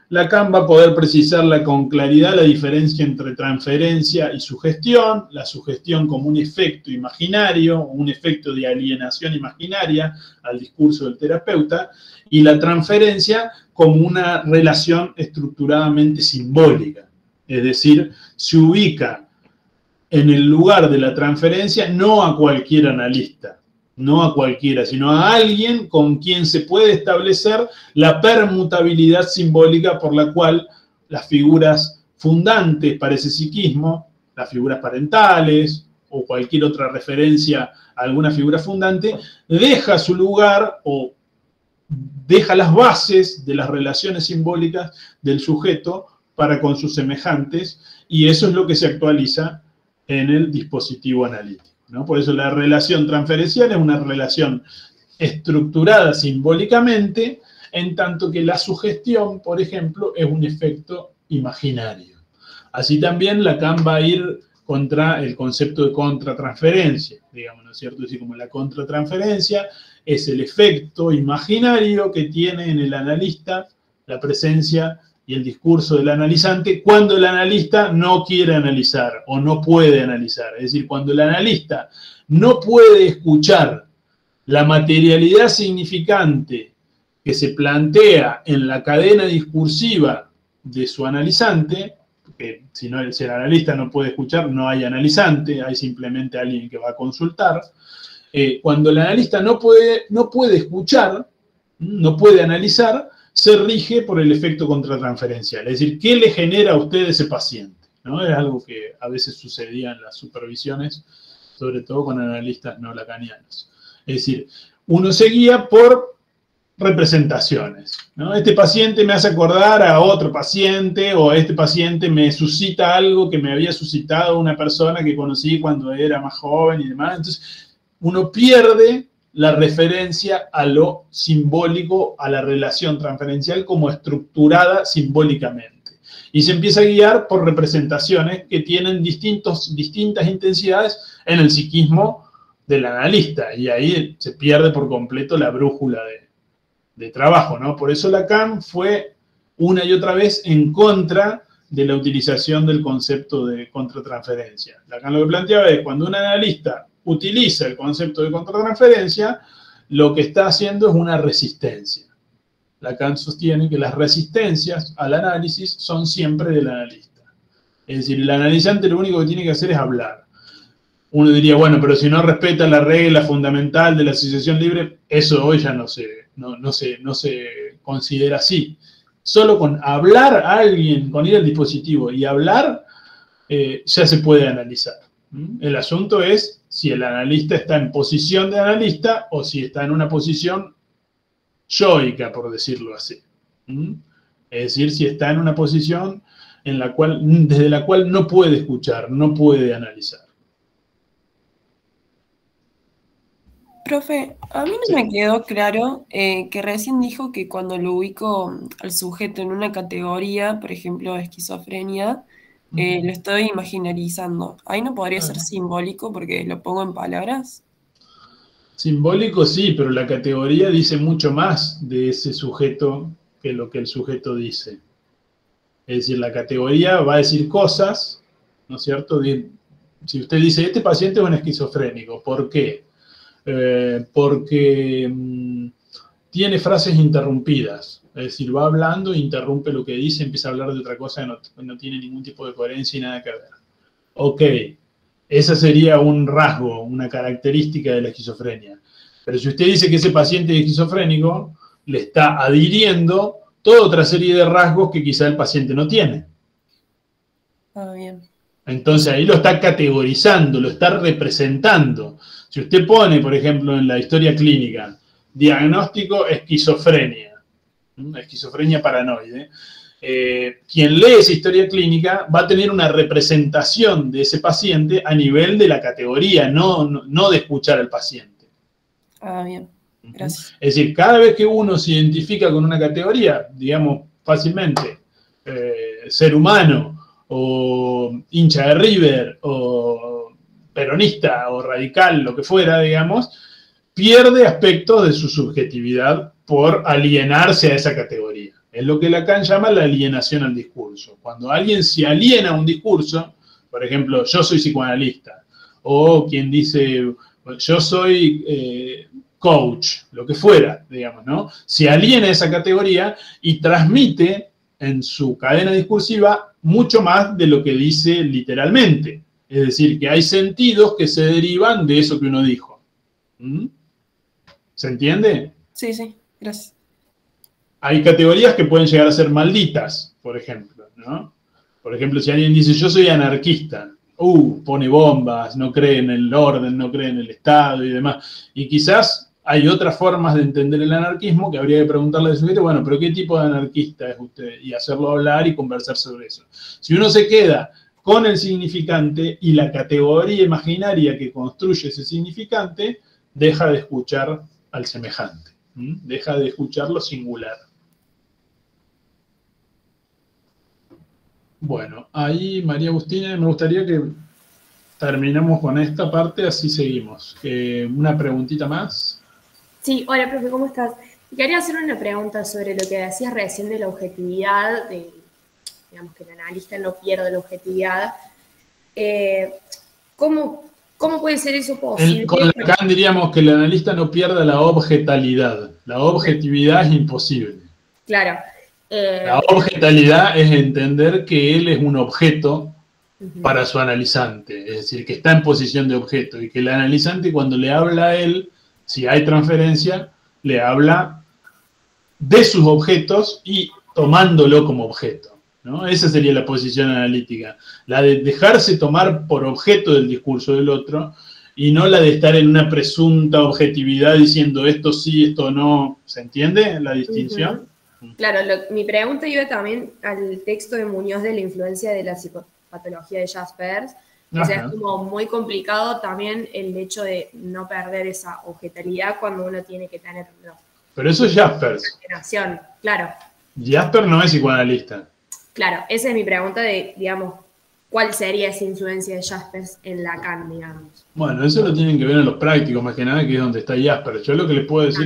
Lacan va a poder precisarla con claridad la diferencia entre transferencia y sugestión, la sugestión como un efecto imaginario, un efecto de alienación imaginaria al discurso del terapeuta, y la transferencia como una relación estructuradamente simbólica. Es decir, se ubica en el lugar de la transferencia no a cualquier analista, no a cualquiera, sino a alguien con quien se puede establecer la permutabilidad simbólica por la cual las figuras fundantes para ese psiquismo, las figuras parentales o cualquier otra referencia a alguna figura fundante, deja su lugar o deja las bases de las relaciones simbólicas del sujeto para con sus semejantes, y eso es lo que se actualiza en el dispositivo analítico, ¿no? Por eso la relación transferencial es una relación estructurada simbólicamente, en tanto que la sugestión, por ejemplo, es un efecto imaginario. Así también Lacan va a ir contra el concepto de contratransferencia, digamos, ¿no es cierto? Así como la contratransferencia es el efecto imaginario que tiene en el analista la presencia y el discurso del analizante cuando el analista no quiere analizar o no puede analizar. Es decir, cuando el analista no puede escuchar la materialidad significante que se plantea en la cadena discursiva de su analizante, porque si el analista no puede escuchar, no hay analizante, hay simplemente alguien que va a consultar. Cuando el analista no puede escuchar, no puede analizar, se rige por el efecto contratransferencial. Es decir, ¿qué le genera a usted ese paciente? ¿No? Es algo que a veces sucedía en las supervisiones, sobre todo con analistas no lacanianos. Es decir, uno se guía por representaciones, ¿no? Este paciente me hace acordar a otro paciente, o este paciente me suscita algo que me había suscitado una persona que conocí cuando era más joven y demás. Entonces, uno pierde la referencia a lo simbólico, a la relación transferencial como estructurada simbólicamente. Y se empieza a guiar por representaciones que tienen distintas intensidades en el psiquismo del analista. Y ahí se pierde por completo la brújula de trabajo, ¿no? Por eso Lacan fue una y otra vez en contra de la utilización del concepto de contratransferencia. Lacan lo que planteaba es cuando un analista utiliza el concepto de contratransferencia, lo que está haciendo es una resistencia. Lacan sostiene que las resistencias al análisis son siempre del analista. Es decir, el analizante lo único que tiene que hacer es hablar. Uno diría, bueno, pero si no respeta la regla fundamental de la asociación libre, eso hoy ya no se considera así. Solo con hablar a alguien, con ir al dispositivo y hablar, ya se puede analizar. El asunto es si el analista está en posición de analista o si está en una posición yoica, por decirlo así. Es decir, si está en una posición desde la cual no puede escuchar, no puede analizar. Profe, a mí no me quedó claro que recién dijo que cuando lo ubico al sujeto en una categoría, por ejemplo, esquizofrenia, lo estoy imaginarizando. ¿Ahí no podría ser simbólico porque lo pongo en palabras? Simbólico sí, pero la categoría dice mucho más de ese sujeto que lo que el sujeto dice. Es decir, la categoría va a decir cosas, ¿no es cierto? Si usted dice, este paciente es un esquizofrénico, ¿por qué? Porque tiene frases interrumpidas. Es decir, va hablando, interrumpe lo que dice, empieza a hablar de otra cosa que no tiene ningún tipo de coherencia y nada que ver. Ok, Esa sería un rasgo, una característica de la esquizofrenia. Pero si usted dice que ese paciente es esquizofrénico, le está adhiriendo toda otra serie de rasgos que quizá el paciente no tiene. Ah, bien. Entonces ahí lo está categorizando, lo está representando. Si usted pone, por ejemplo, en la historia clínica, diagnóstico esquizofrenia paranoide, quien lee esa historia clínica va a tener una representación de ese paciente a nivel de la categoría, no de escuchar al paciente. Ah, bien. Gracias. Es decir, cada vez que uno se identifica con una categoría, digamos fácilmente, ser humano, o hincha de River, o peronista, o radical, lo que fuera, digamos, pierde aspectos de su subjetividad por alienarse a esa categoría. Es lo que Lacan llama la alienación al discurso. Cuando alguien se aliena a un discurso, por ejemplo, yo soy psicoanalista, o quien dice, yo soy coach, lo que fuera, digamos, ¿no? Se aliena a esa categoría y transmite en su cadena discursiva mucho más de lo que dice literalmente. Es decir, que hay sentidos que se derivan de eso que uno dijo. ¿Mm? ¿Se entiende? Sí, sí, gracias. Hay categorías que pueden llegar a ser malditas, por ejemplo, ¿no? Por ejemplo, si alguien dice, yo soy anarquista, pone bombas, no cree en el orden, no cree en el Estado y demás. Y quizás hay otras formas de entender el anarquismo que habría que preguntarle al sujeto, bueno, pero ¿qué tipo de anarquista es usted? Y hacerlo hablar y conversar sobre eso. Si uno se queda con el significante y la categoría imaginaria que construye ese significante, deja de escuchar al semejante, deja de escuchar lo singular. Bueno, ahí María Agustina, me gustaría que terminemos con esta parte, así seguimos. Una preguntita más. Sí, hola, profe, ¿cómo estás? Quería hacer una pregunta sobre lo que decías recién de la objetividad, digamos que el analista no pierde la objetividad. ¿Cómo puede ser eso posible? Con Lacan diríamos que el analista no pierda la objetalidad. La objetividad es imposible. Claro. La objetalidad es entender que él es un objeto para su analizante, es decir, que está en posición de objeto y que el analizante cuando le habla a él, si hay transferencia, le habla de sus objetos y tomándolo como objeto, ¿no? Esa sería la posición analítica, la de dejarse tomar por objeto del discurso del otro y no la de estar en una presunta objetividad diciendo esto sí, esto no. ¿Se entiende la distinción? Claro, mi pregunta iba también al texto de Muñoz de la influencia de la psicopatología de Jaspers. O sea, es como muy complicado también el hecho de no perder esa objetalidad cuando uno tiene que tener... Pero eso es Jaspers. Claro. Jaspers no es psicoanalista. Claro, esa es mi pregunta de, digamos, ¿cuál sería esa influencia de Jaspers en Lacan, digamos? Bueno, eso lo tienen que ver en los prácticos, más que nada, que es donde está Jaspers. Yo lo que les puedo decir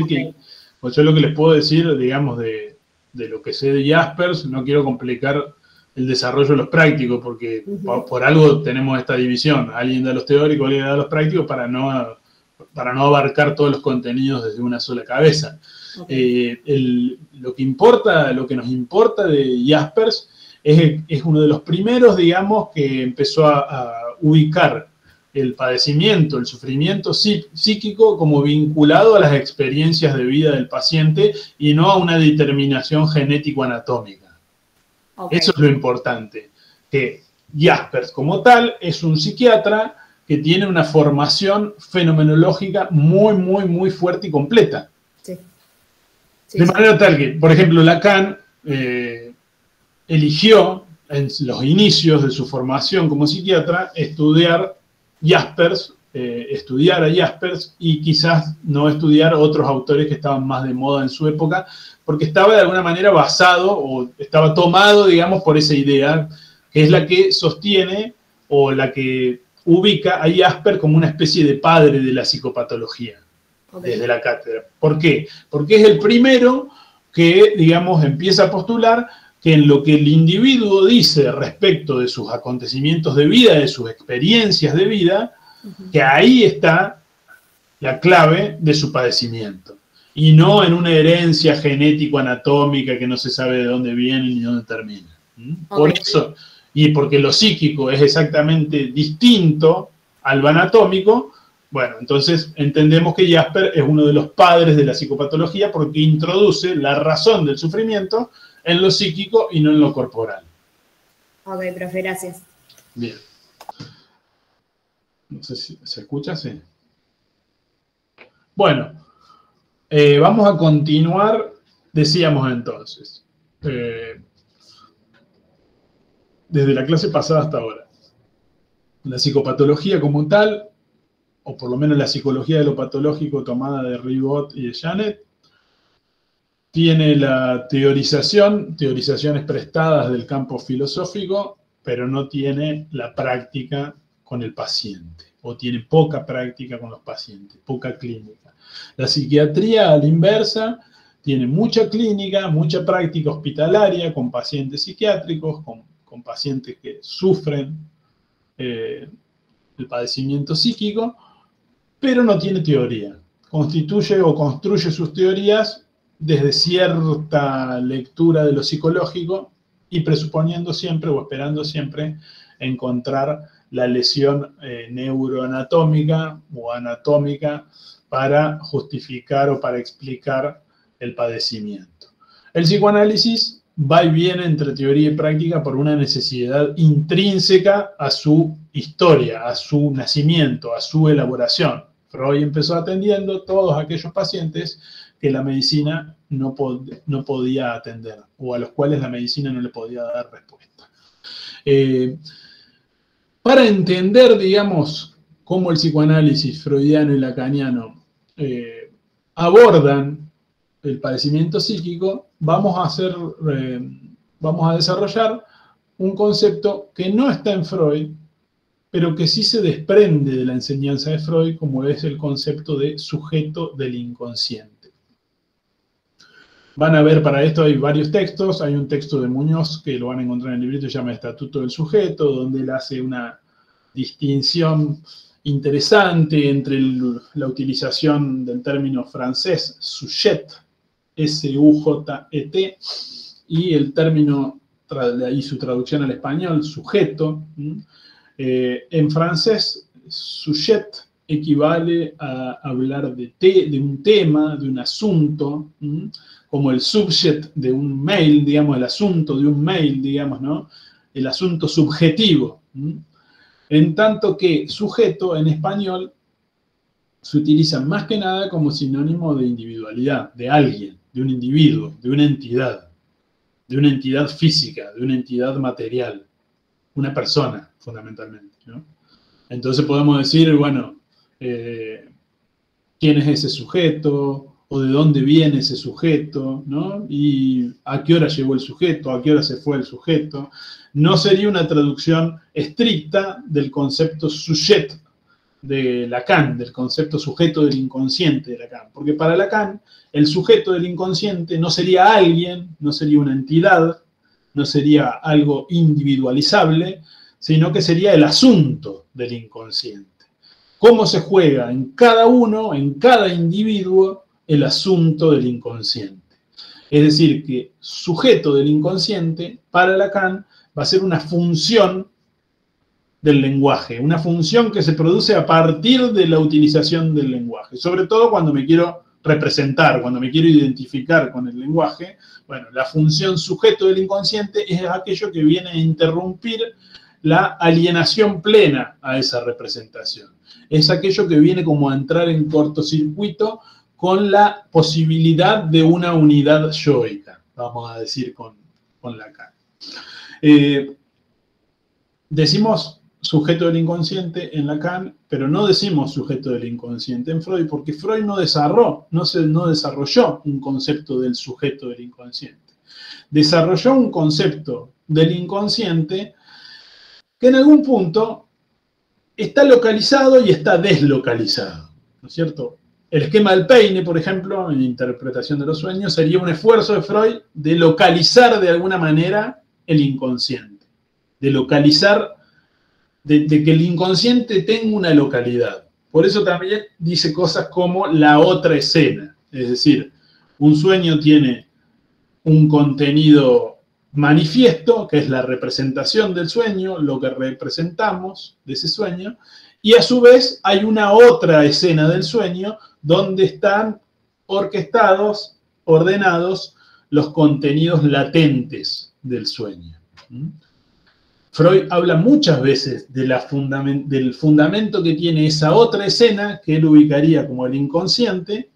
digamos, de lo que sé de Jaspers, no quiero complicar el desarrollo de los prácticos, porque por algo tenemos esta división. Alguien da los teóricos, alguien da los prácticos, para no abarcar todos los contenidos desde una sola cabeza. Lo que nos importa de Jaspers es uno de los primeros, digamos, que empezó a ubicar el padecimiento, el sufrimiento psíquico como vinculado a las experiencias de vida del paciente y no a una determinación genético-anatómica. Eso es lo importante, que Jaspers como tal es un psiquiatra que tiene una formación fenomenológica muy, muy, muy fuerte y completa. De manera tal que, por ejemplo, Lacan eligió en los inicios de su formación como psiquiatra estudiar a Jaspers y quizás no estudiar otros autores que estaban más de moda en su época, porque estaba de alguna manera basado o estaba tomado, digamos, por esa idea, que es la que sostiene o la que ubica a Jaspers como una especie de padre de la psicopatología desde la cátedra. ¿Por qué? Porque es el primero que, digamos, empieza a postular que en lo que el individuo dice respecto de sus acontecimientos de vida, de sus experiencias de vida, que ahí está la clave de su padecimiento. Y no en una herencia genético-anatómica que no se sabe de dónde viene ni dónde termina. Por eso, y porque lo psíquico es exactamente distinto algo anatómico, bueno, entonces entendemos que Jasper es uno de los padres de la psicopatología porque introduce la razón del sufrimiento en lo psíquico y no en lo corporal. Ok, profe, gracias. Bien. No sé si se escucha, sí. Bueno, vamos a continuar, decíamos entonces, desde la clase pasada hasta ahora. La psicopatología como tal, o por lo menos la psicología de lo patológico tomada de Ribot y de Janet, tiene la teorizaciones prestadas del campo filosófico, pero no tiene la práctica con el paciente, o tiene poca práctica con los pacientes, poca clínica. La psiquiatría, a la inversa, tiene mucha clínica, mucha práctica hospitalaria con pacientes psiquiátricos, con pacientes que sufren el padecimiento psíquico, pero no tiene teoría. Constituye o construye sus teorías desde cierta lectura de lo psicológico y presuponiendo siempre o esperando siempre encontrar la lesión neuroanatómica o anatómica para justificar o para explicar el padecimiento. El psicoanálisis va y viene entre teoría y práctica por una necesidad intrínseca a su historia, a su nacimiento, a su elaboración. Freud empezó atendiendo todos aquellos pacientes que la medicina no podía atender o a los cuales la medicina no le podía dar respuesta. Para entender, digamos, cómo el psicoanálisis freudiano y lacaniano abordan el padecimiento psíquico, vamos a desarrollar un concepto que no está en Freud, pero que sí se desprende de la enseñanza de Freud, como es el concepto de sujeto del inconsciente. Van a ver, para esto hay varios textos. Hay un texto de Muñoz, que lo van a encontrar en el librito, se llama Estatuto del Sujeto, donde él hace una distinción interesante entre la utilización del término francés sujet, S-U-J-E-T, y el término, y su traducción al español, sujeto. En francés, sujet equivale a hablar de un tema, de un asunto, como el subject de un mail, digamos, el asunto de un mail, digamos, ¿no? El asunto subjetivo. En tanto que sujeto en español se utiliza más que nada como sinónimo de individualidad, de alguien, de un individuo, de una entidad física, de una entidad material, una persona, fundamentalmente, ¿no? Entonces podemos decir, bueno, quién es ese sujeto, o de dónde viene ese sujeto, ¿no? Y a qué hora llegó el sujeto, a qué hora se fue el sujeto. No sería una traducción estricta del concepto sujet de Lacan, del concepto sujeto del inconsciente de Lacan, porque para Lacan el sujeto del inconsciente no sería alguien, no sería una entidad, no sería algo individualizable, sino que sería el asunto del inconsciente. Cómo se juega en cada uno, en cada individuo, el asunto del inconsciente. Es decir, que sujeto del inconsciente, para Lacan, va a ser una función del lenguaje, una función que se produce a partir de la utilización del lenguaje. Sobre todo cuando me quiero representar, cuando me quiero identificar con el lenguaje, bueno, la función sujeto del inconsciente es aquello que viene a interrumpir la alienación plena a esa representación. Es aquello que viene como a entrar en cortocircuito con la posibilidad de una unidad yoica, vamos a decir con Lacan. Decimos sujeto del inconsciente en Lacan, pero no decimos sujeto del inconsciente en Freud, porque Freud no desarrolló un concepto del sujeto del inconsciente. Desarrolló un concepto del inconsciente que en algún punto está localizado y está deslocalizado, ¿no es cierto? El esquema del peine, por ejemplo, en interpretación de los sueños, sería un esfuerzo de Freud de localizar de alguna manera el inconsciente, de localizar, de que el inconsciente tenga una localidad. Por eso también dice cosas como la otra escena, es decir, un sueño tiene un contenido manifiesto, que es la representación del sueño, lo que representamos de ese sueño, y a su vez hay una otra escena del sueño donde están orquestados, ordenados los contenidos latentes del sueño. Freud habla muchas veces de del fundamento que tiene esa otra escena que él ubicaría como el inconsciente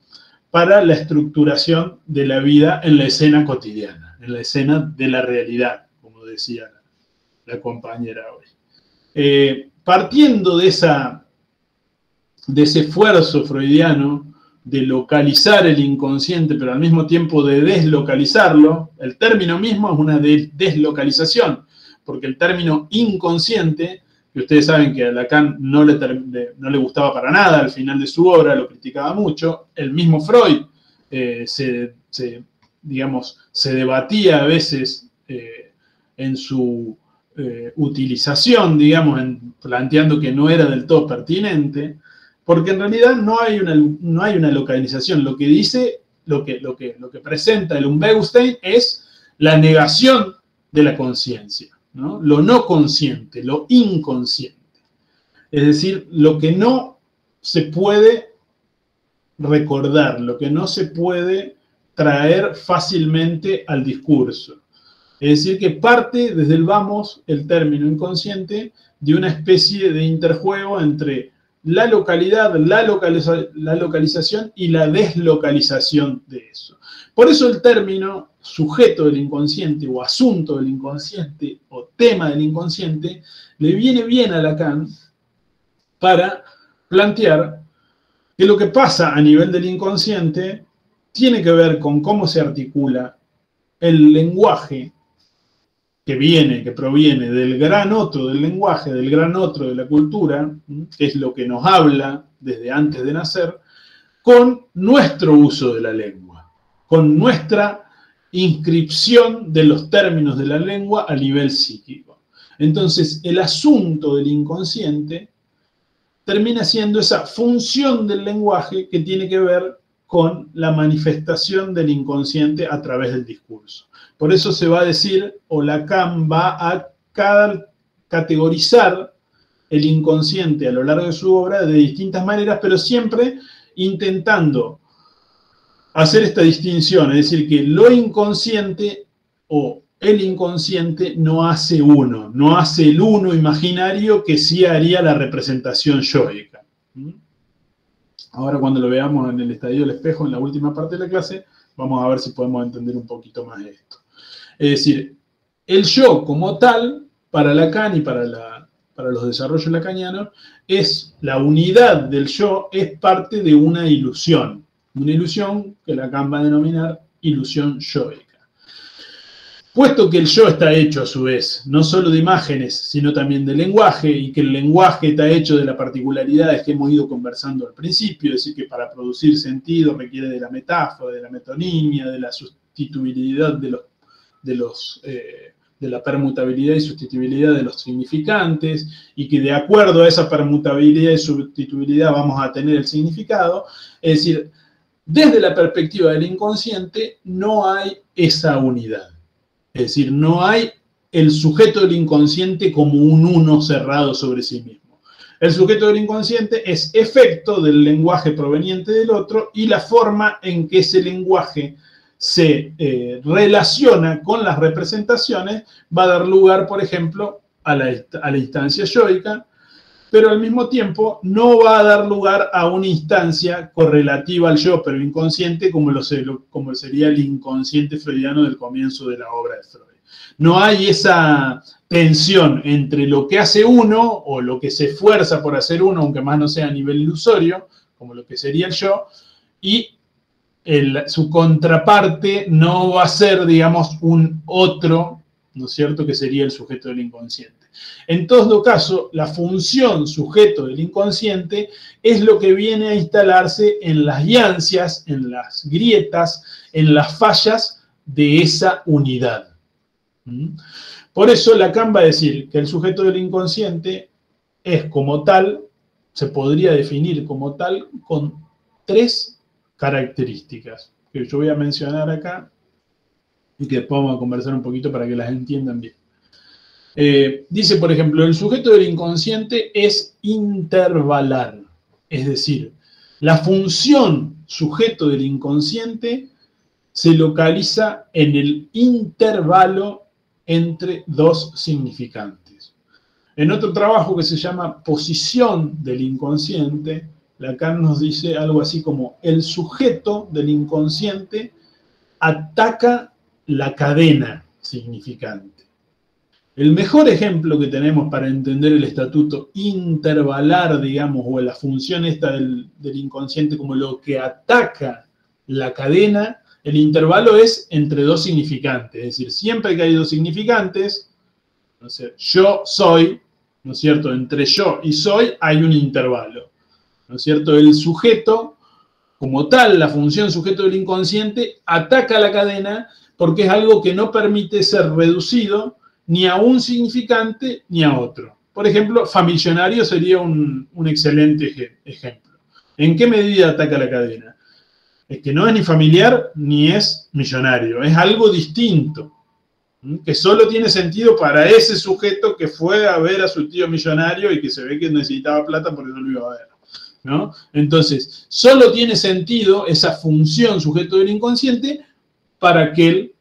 para la estructuración de la vida en la escena cotidiana, en la escena de la realidad, como decía la compañera hoy. Partiendo de ese esfuerzo freudiano de localizar el inconsciente, pero al mismo tiempo de deslocalizarlo, el término mismo es una deslocalización, porque el término inconsciente, que ustedes saben que a Lacan no le gustaba para nada al final de su obra, lo criticaba mucho, el mismo Freud se debatía a veces en su utilización, digamos, planteando que no era del todo pertinente, porque en realidad no hay una localización. Lo que dice, lo que presenta el Umbegstein es la negación de la conciencia, ¿no? Lo no consciente, lo inconsciente. Es decir, lo que no se puede recordar, lo que no se puede traer fácilmente al discurso. Es decir, que parte desde el vamos, el término inconsciente, de una especie de interjuego entre la localidad, la localización y la deslocalización de eso. Por eso el término sujeto del inconsciente o asunto del inconsciente o tema del inconsciente le viene bien a Lacan para plantear que lo que pasa a nivel del inconsciente tiene que ver con cómo se articula el lenguaje que proviene del gran otro del lenguaje, del gran otro de la cultura, que es lo que nos habla desde antes de nacer, con nuestro uso de la lengua, con nuestra inscripción de los términos de la lengua a nivel psíquico. Entonces, el asunto del inconsciente termina siendo esa función del lenguaje que tiene que ver con la manifestación del inconsciente a través del discurso. Por eso se va a decir, o Lacan va a categorizar el inconsciente a lo largo de su obra de distintas maneras, pero siempre intentando hacer esta distinción, es decir, que lo inconsciente o el inconsciente no hace uno, no hace el uno imaginario que sí haría la representación yoica. Ahora cuando lo veamos en el estadio del espejo, en la última parte de la clase, vamos a ver si podemos entender un poquito más esto. Es decir, el yo como tal, para Lacan y para los desarrollos lacanianos, es la unidad del yo, es parte de una ilusión que Lacan va a denominar ilusión yoica. Puesto que el yo está hecho a su vez, no solo de imágenes, sino también de lenguaje, y que el lenguaje está hecho de las particularidades que hemos ido conversando al principio, es decir, que para producir sentido requiere de la metáfora, de la metonimia, de la sustituibilidad de la permutabilidad y sustituibilidad de los significantes, y que de acuerdo a esa permutabilidad y sustituibilidad vamos a tener el significado. Es decir, desde la perspectiva del inconsciente no hay esa unidad. Es decir, no hay el sujeto del inconsciente como un uno cerrado sobre sí mismo. El sujeto del inconsciente es efecto del lenguaje proveniente del otro y la forma en que ese lenguaje se relaciona con las representaciones va a dar lugar, por ejemplo, a la instancia yoica, pero al mismo tiempo no va a dar lugar a una instancia correlativa al yo, pero inconsciente, como sería el inconsciente freudiano del comienzo de la obra de Freud. No hay esa tensión entre lo que hace uno, o lo que se esfuerza por hacer uno, aunque más no sea a nivel ilusorio, como lo que sería el yo, y su contraparte no va a ser, digamos, un otro, ¿no es cierto?, que sería el sujeto del inconsciente. En todo caso, la función sujeto del inconsciente es lo que viene a instalarse en las yancias, en las grietas, en las fallas de esa unidad. Por eso Lacan va a decir que el sujeto del inconsciente es como tal, se podría definir como tal, con tres características que yo voy a mencionar acá y que después vamos a conversar un poquito para que las entiendan bien. Dice, por ejemplo, el sujeto del inconsciente es intervalar, es decir, la función sujeto del inconsciente se localiza en el intervalo entre dos significantes. En otro trabajo que se llama Posición del inconsciente, Lacan nos dice algo así como: el sujeto del inconsciente ataca la cadena significante. El mejor ejemplo que tenemos para entender el estatuto intervalar, digamos, o la función esta del inconsciente como lo que ataca la cadena, el intervalo es entre dos significantes. Es decir, siempre que hay dos significantes, no sé, yo soy, ¿no es cierto? Entre yo y soy hay un intervalo, ¿no es cierto? El sujeto, como tal, la función sujeto del inconsciente, ataca la cadena porque es algo que no permite ser reducido ni a un significante ni a otro. Por ejemplo, famillonario sería un excelente ejemplo. ¿En qué medida ataca la cadena? Es que no es ni familiar ni es millonario, es algo distinto, que solo tiene sentido para ese sujeto que fue a ver a su tío millonario y que se ve que necesitaba plata porque no lo iba a ver, ¿no? Entonces, solo tiene sentido esa función sujeto del inconsciente para aquel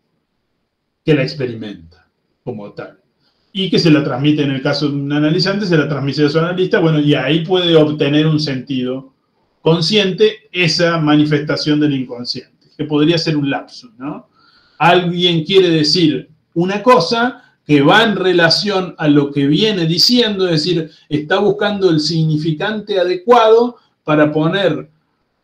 que la experimenta como tal. Y que se la transmite, en el caso de un analizante, se la transmite a su analista, bueno, y ahí puede obtener un sentido consciente esa manifestación del inconsciente, que podría ser un lapsus, ¿no? Alguien quiere decir una cosa que va en relación a lo que viene diciendo, es decir, está buscando el significante adecuado para poner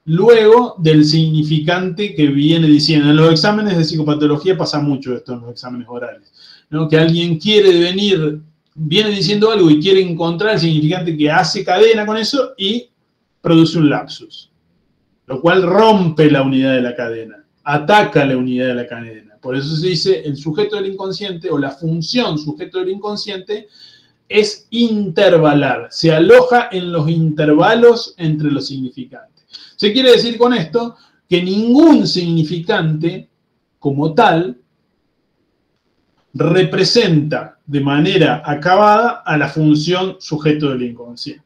luego del significante que viene diciendo. En los exámenes de psicopatología pasa mucho esto, en los exámenes orales, ¿no? Que alguien viene diciendo algo y quiere encontrar el significante que hace cadena con eso y produce un lapsus, lo cual rompe la unidad de la cadena, ataca la unidad de la cadena. Por eso se dice el sujeto del inconsciente o la función sujeto del inconsciente es intervalar, se aloja en los intervalos entre los significantes. Se quiere decir con esto que ningún significante como tal representa de manera acabada a la función sujeto del inconsciente.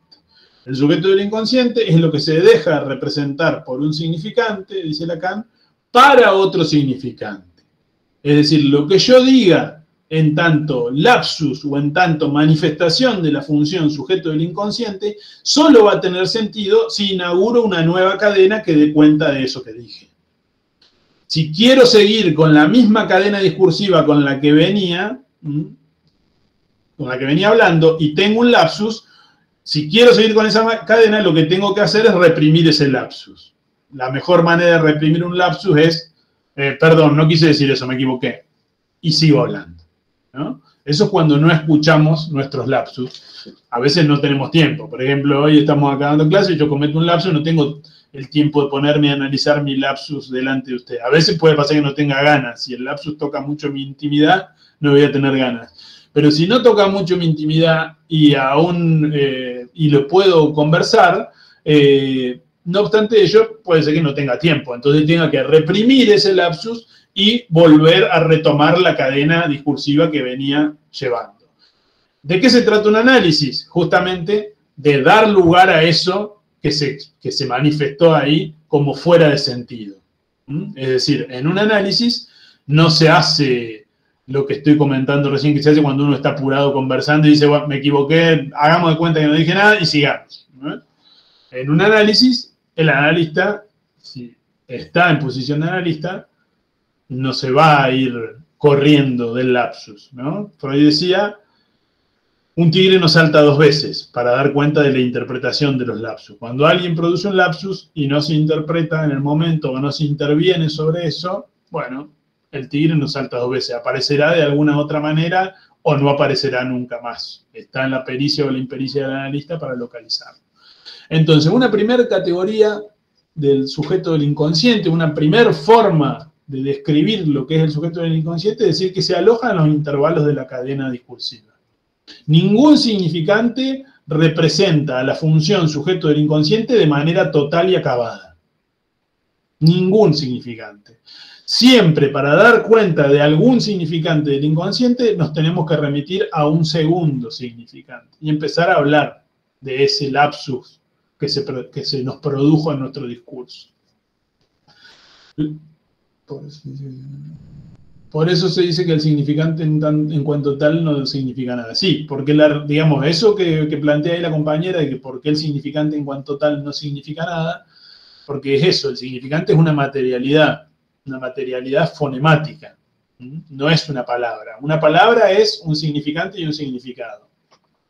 El sujeto del inconsciente es lo que se deja representar por un significante, dice Lacan, para otro significante. Es decir, lo que yo diga en tanto lapsus o en tanto manifestación de la función sujeto del inconsciente, solo va a tener sentido si inauguro una nueva cadena que dé cuenta de eso que dije. Si quiero seguir con la misma cadena discursiva con la que venía hablando y tengo un lapsus, si quiero seguir con esa cadena, lo que tengo que hacer es reprimir ese lapsus. La mejor manera de reprimir un lapsus es, perdón, no quise decir eso, me equivoqué, y sigo hablando, ¿no? Eso es cuando no escuchamos nuestros lapsus. A veces no tenemos tiempo. Por ejemplo, hoy estamos acá dando clases y yo cometo un lapsus, no tengo el tiempo de ponerme a analizar mi lapsus delante de usted. A veces puede pasar que no tenga ganas. Si el lapsus toca mucho mi intimidad, no voy a tener ganas. Pero si no toca mucho mi intimidad y aún y lo puedo conversar, no obstante ello, puede ser que no tenga tiempo. Entonces tenga que reprimir ese lapsus y volver a retomar la cadena discursiva que venía llevando. ¿De qué se trata un análisis? Justamente de dar lugar a eso que se manifestó ahí como fuera de sentido. Es decir, en un análisis no se hace lo que estoy comentando recién, que se hace cuando uno está apurado conversando y dice, bueno, me equivoqué, hagamos de cuenta que no dije nada y sigamos, ¿no? En un análisis, el analista, si está en posición de analista, no se va a ir corriendo del lapsus, ¿no? Freud decía, un tigre no salta dos veces para dar cuenta de la interpretación de los lapsus. Cuando alguien produce un lapsus y no se interpreta en el momento o no se interviene sobre eso, bueno, el tigre no salta dos veces, aparecerá de alguna otra manera o no aparecerá nunca más. Está en la pericia o la impericia del analista para localizarlo. Entonces, una primera categoría del sujeto del inconsciente, una primera forma de describir lo que es el sujeto del inconsciente es decir que se aloja en los intervalos de la cadena discursiva. Ningún significante representa a la función sujeto del inconsciente de manera total y acabada. Ningún significante. Siempre para dar cuenta de algún significante del inconsciente nos tenemos que remitir a un segundo significante y empezar a hablar de ese lapsus que se nos produjo en nuestro discurso. Por eso se dice que el significante en cuanto tal no significa nada. Sí, porque digamos, eso que plantea ahí la compañera de que por qué el significante en cuanto tal no significa nada, porque es eso, el significante es una materialidad fonemática, no es una palabra. Una palabra es un significante y un significado,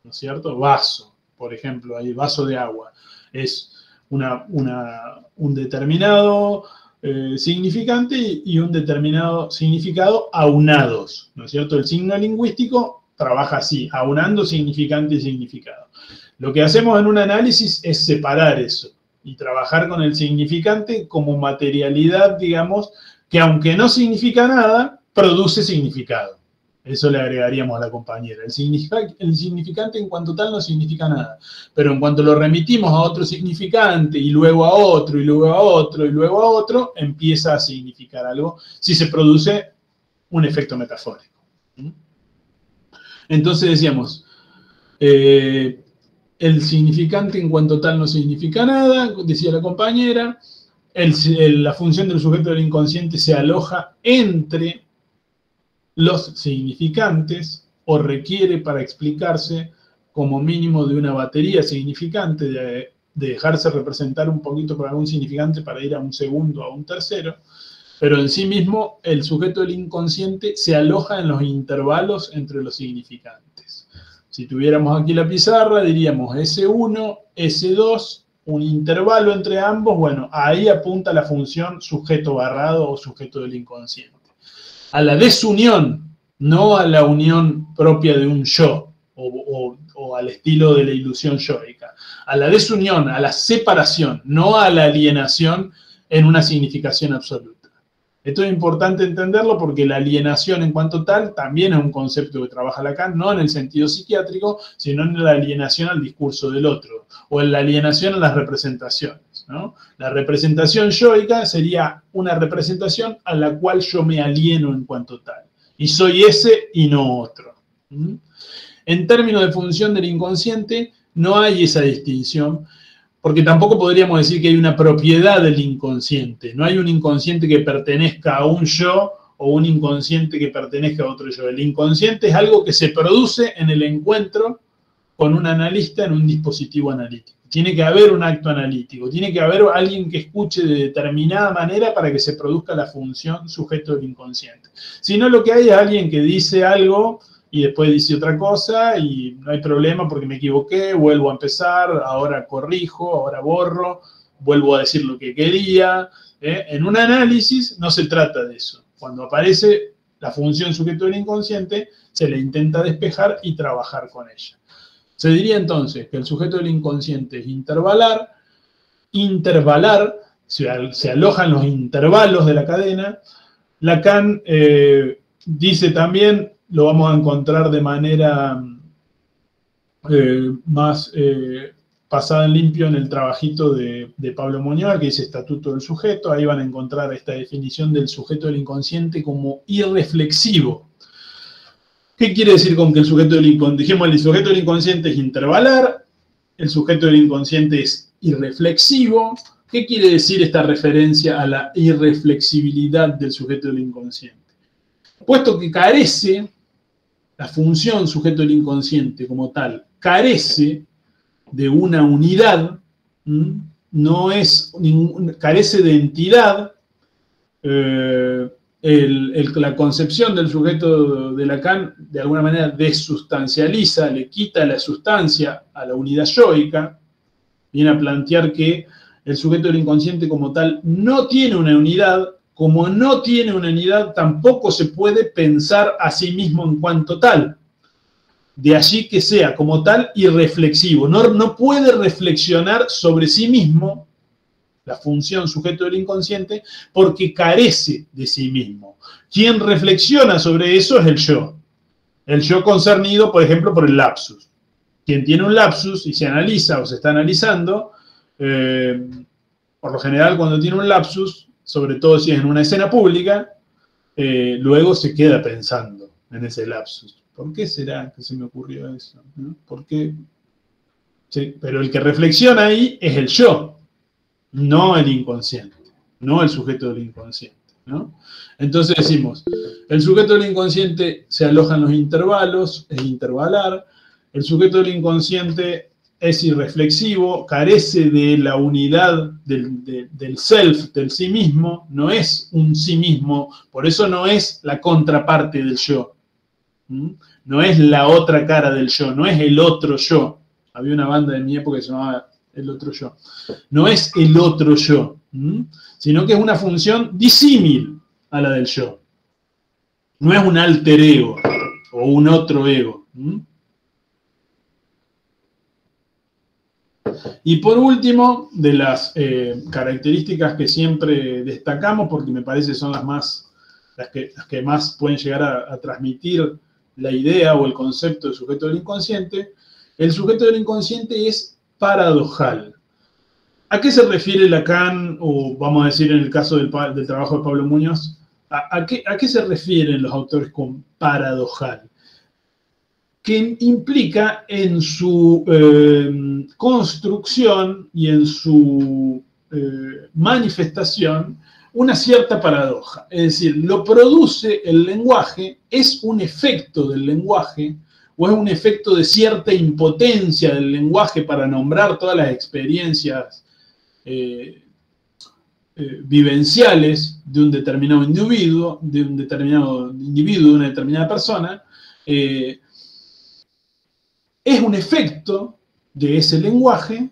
¿no es cierto? Vaso, por ejemplo, hay vaso de agua, es un determinado significante y un determinado significado aunados, ¿no es cierto? El signo lingüístico trabaja así, aunando significante y significado. Lo que hacemos en un análisis es separar eso y trabajar con el significante como materialidad, digamos, que aunque no significa nada, produce significado. Eso le agregaríamos a la compañera. El significante en cuanto tal no significa nada. Pero en cuanto lo remitimos a otro significante, y luego a otro, y luego a otro, y luego a otro, empieza a significar algo si se produce un efecto metafórico. Entonces decíamos, el significante en cuanto tal no significa nada, decía la compañera, la función del sujeto del inconsciente se aloja entre los significantes o requiere para explicarse como mínimo de una batería significante, de dejarse representar un poquito por algún significante para ir a un segundo, a un tercero, pero en sí mismo el sujeto del inconsciente se aloja en los intervalos entre los significantes. Si tuviéramos aquí la pizarra, diríamos S1, S2, un intervalo entre ambos, bueno, ahí apunta la función sujeto barrado o sujeto del inconsciente. A la desunión, no a la unión propia de un yo, o al estilo de la ilusión yoica. A la desunión, a la separación, no a la alienación en una significación absoluta. Esto es importante entenderlo porque la alienación en cuanto tal también es un concepto que trabaja Lacan, no en el sentido psiquiátrico, sino en la alienación al discurso del otro, o en la alienación a las representaciones, ¿no? La representación yoica sería una representación a la cual yo me alieno en cuanto tal, y soy ese y no otro. En términos de función del inconsciente, no hay esa distinción, porque tampoco podríamos decir que hay una propiedad del inconsciente. No hay un inconsciente que pertenezca a un yo o un inconsciente que pertenezca a otro yo. El inconsciente es algo que se produce en el encuentro con un analista en un dispositivo analítico. Tiene que haber un acto analítico, tiene que haber alguien que escuche de determinada manera para que se produzca la función sujeto del inconsciente. Si no, lo que hay es alguien que dice algo y después dice otra cosa y no hay problema porque me equivoqué, vuelvo a empezar, ahora corrijo, ahora borro, vuelvo a decir lo que quería. En un análisis no se trata de eso. Cuando aparece la función sujeto del inconsciente, se le intenta despejar y trabajar con ella. Se diría entonces que el sujeto del inconsciente es intervalar, se alojan los intervalos de la cadena. Lacan dice también, lo vamos a encontrar de manera más pasada en limpio en el trabajito de Pablo Muñoz, que dice Estatuto del Sujeto. Ahí van a encontrar esta definición del sujeto del inconsciente como irreflexivo. ¿Qué quiere decir con que el sujeto del inconsciente? Dijimos, el sujeto del inconsciente es intervalar, el sujeto del inconsciente es irreflexivo. ¿Qué quiere decir esta referencia a la irreflexibilidad del sujeto del inconsciente? Puesto que carece, la función sujeto del inconsciente como tal, carece de una unidad, carece de entidad, la concepción del sujeto de Lacan de alguna manera desustancializa, le quita la sustancia a la unidad yoica, viene a plantear que el sujeto del inconsciente como tal no tiene una unidad. Como no tiene una unidad, tampoco se puede pensar a sí mismo en cuanto tal. De allí que sea, como tal, irreflexivo. No puede reflexionar sobre sí mismo, la función sujeto del inconsciente, porque carece de sí mismo. Quien reflexiona sobre eso es el yo. El yo concernido, por ejemplo, por el lapsus. Quien tiene un lapsus y se analiza o se está analizando, por lo general cuando tiene un lapsus, sobre todo si es en una escena pública, luego se queda pensando en ese lapsus. ¿Por qué será que se me ocurrió eso? ¿No? ¿Por qué? Sí, pero el que reflexiona ahí es el yo, no el inconsciente, no el sujeto del inconsciente, ¿no? Entonces decimos, el sujeto del inconsciente se aloja en los intervalos, es intervalar, el sujeto del inconsciente es irreflexivo, carece de la unidad del self, del sí mismo, no es un sí mismo, por eso no es la contraparte del yo, no es la otra cara del yo, no es el otro yo. Había una banda de mi época que se llamaba El Otro Yo. No es el otro yo, sino que es una función disímil a la del yo. No es un alter ego o un otro ego. Y por último, de las características que siempre destacamos, porque me parece son las que más pueden llegar a transmitir la idea o el concepto del sujeto del inconsciente, el sujeto del inconsciente es paradojal. ¿A qué se refiere Lacan, o vamos a decir en el caso del trabajo de Pablo Muñoz, a qué se refieren los autores con paradojal? Que implica en su construcción y en su manifestación una cierta paradoja. Es decir, lo produce el lenguaje, es un efecto del lenguaje, o es un efecto de cierta impotencia del lenguaje para nombrar todas las experiencias vivenciales de un determinado individuo, de una determinada persona, es un efecto de ese lenguaje,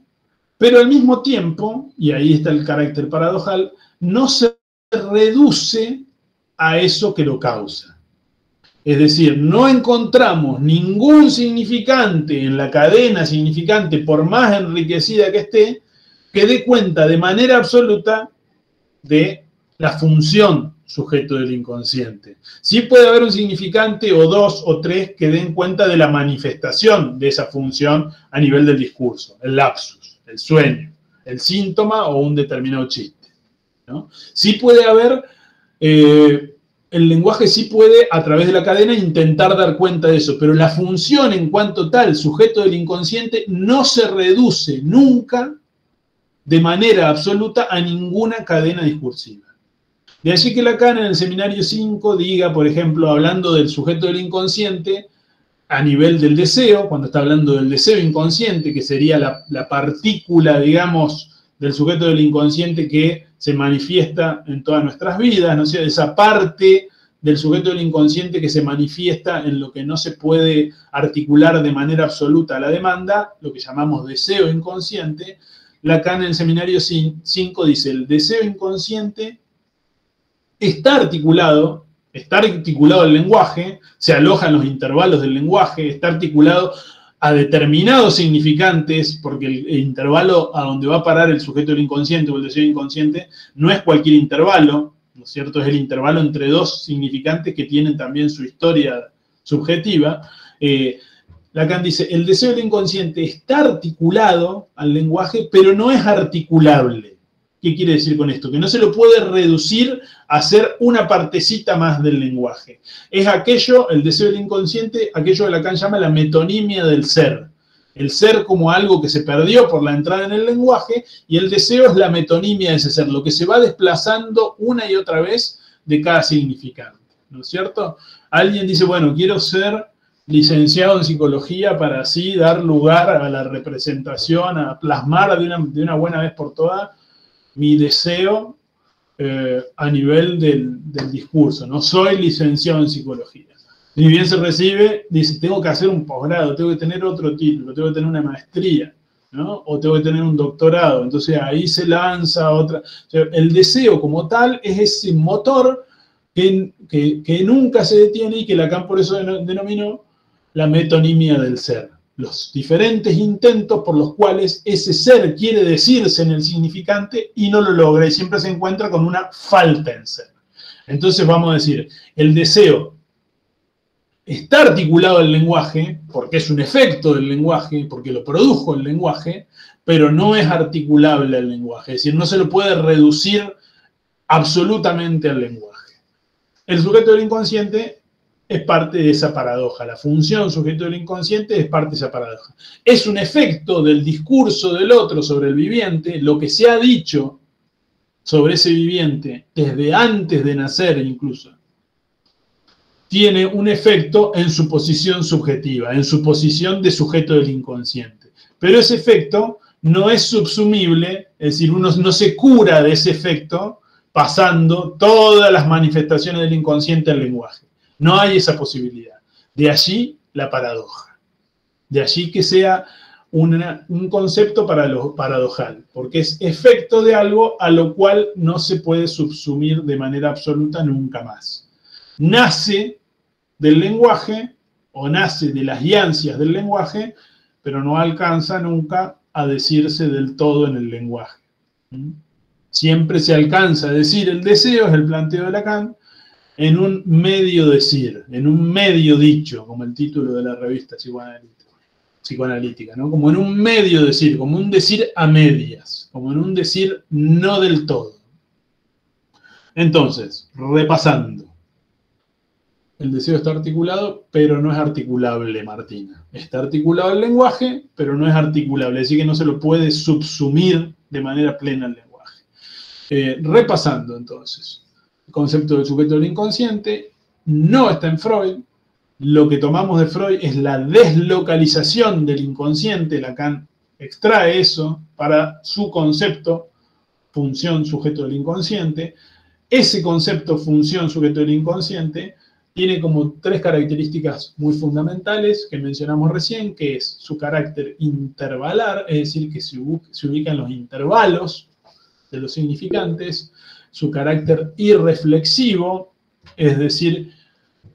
pero al mismo tiempo, y ahí está el carácter paradojal, no se reduce a eso que lo causa. Es decir, no encontramos ningún significante en la cadena significante, por más enriquecida que esté, que dé cuenta de manera absoluta de la función sujeto del inconsciente. Sí puede haber un significante o dos o tres que den cuenta de la manifestación de esa función a nivel del discurso, el lapsus, el sueño, el síntoma o un determinado chiste, ¿no? Sí puede haber... el lenguaje sí puede, a través de la cadena, intentar dar cuenta de eso, pero la función en cuanto tal, sujeto del inconsciente, no se reduce nunca de manera absoluta a ninguna cadena discursiva. De allí que Lacan en el seminario 5 diga, por ejemplo, hablando del sujeto del inconsciente, a nivel del deseo, cuando está hablando del deseo inconsciente, que sería la partícula, digamos, del sujeto del inconsciente que se manifiesta en todas nuestras vidas, ¿no? O sea, esa parte del sujeto del inconsciente que se manifiesta en lo que no se puede articular de manera absoluta a la demanda, lo que llamamos deseo inconsciente. Lacan en el seminario 5 dice, el deseo inconsciente está articulado el lenguaje, se aloja en los intervalos del lenguaje, está articulado a determinados significantes, porque el intervalo a donde va a parar el sujeto del inconsciente o el deseo inconsciente no es cualquier intervalo, ¿no es cierto? Es el intervalo entre dos significantes que tienen también su historia subjetiva. Lacan dice, el deseo del inconsciente está articulado al lenguaje, pero no es articulable. ¿Qué quiere decir con esto? Que no se lo puede reducir a ser una partecita más del lenguaje. Es aquello, el deseo del inconsciente, aquello que Lacan llama la metonimia del ser. El ser como algo que se perdió por la entrada en el lenguaje, y el deseo es la metonimia de ese ser, lo que se va desplazando una y otra vez de cada significante, ¿no es cierto? Alguien dice, bueno, quiero ser licenciado en psicología para así dar lugar a la representación, a plasmar de una buena vez por todas mi deseo a nivel del discurso. No soy licenciado en psicología. Ni bien se recibe, dice, tengo que hacer un posgrado, tengo que tener otro título, tengo que tener una maestría, ¿no? O tengo que tener un doctorado. Entonces ahí se lanza otra. O sea, el deseo como tal es ese motor que nunca se detiene y que Lacan por eso denominó la metonimia del ser. Los diferentes intentos por los cuales ese ser quiere decirse en el significante y no lo logra y siempre se encuentra con una falta en ser. Entonces vamos a decir, el deseo está articulado al lenguaje, porque es un efecto del lenguaje, porque lo produjo el lenguaje, pero no es articulable al lenguaje. Es decir, no se lo puede reducir absolutamente al lenguaje. El sujeto del inconsciente es parte de esa paradoja. La función sujeto del inconsciente es parte de esa paradoja. Es un efecto del discurso del otro sobre el viviente, lo que se ha dicho sobre ese viviente desde antes de nacer incluso, tiene un efecto en su posición subjetiva, en su posición de sujeto del inconsciente. Pero ese efecto no es subsumible, es decir, uno no se cura de ese efecto pasando todas las manifestaciones del inconsciente al lenguaje. No hay esa posibilidad. De allí la paradoja. De allí que sea un concepto paradojal, porque es efecto de algo a lo cual no se puede subsumir de manera absoluta nunca más. Nace del lenguaje, o nace de las guiancias del lenguaje, pero no alcanza nunca a decirse del todo en el lenguaje. Siempre se alcanza a decir el deseo, es el planteo de Lacan, en un medio decir, en un medio dicho, como el título de la revista psicoanalítica, ¿no? Como en un medio decir, como un decir a medias, como en un decir no del todo. Entonces, repasando. El deseo está articulado, pero no es articulable, Martina. Está articulado el lenguaje, pero no es articulable, así que no se lo puede subsumir de manera plena al lenguaje. Repasando, entonces. El concepto del sujeto del inconsciente no está en Freud. Lo que tomamos de Freud es la deslocalización del inconsciente. Lacan extrae eso para su concepto, función, sujeto del inconsciente. Ese concepto, función, sujeto del inconsciente, tiene como tres características muy fundamentales que mencionamos recién, que es su carácter intervalar, es decir, que se ubica en los intervalos de los significantes, su carácter irreflexivo, es decir,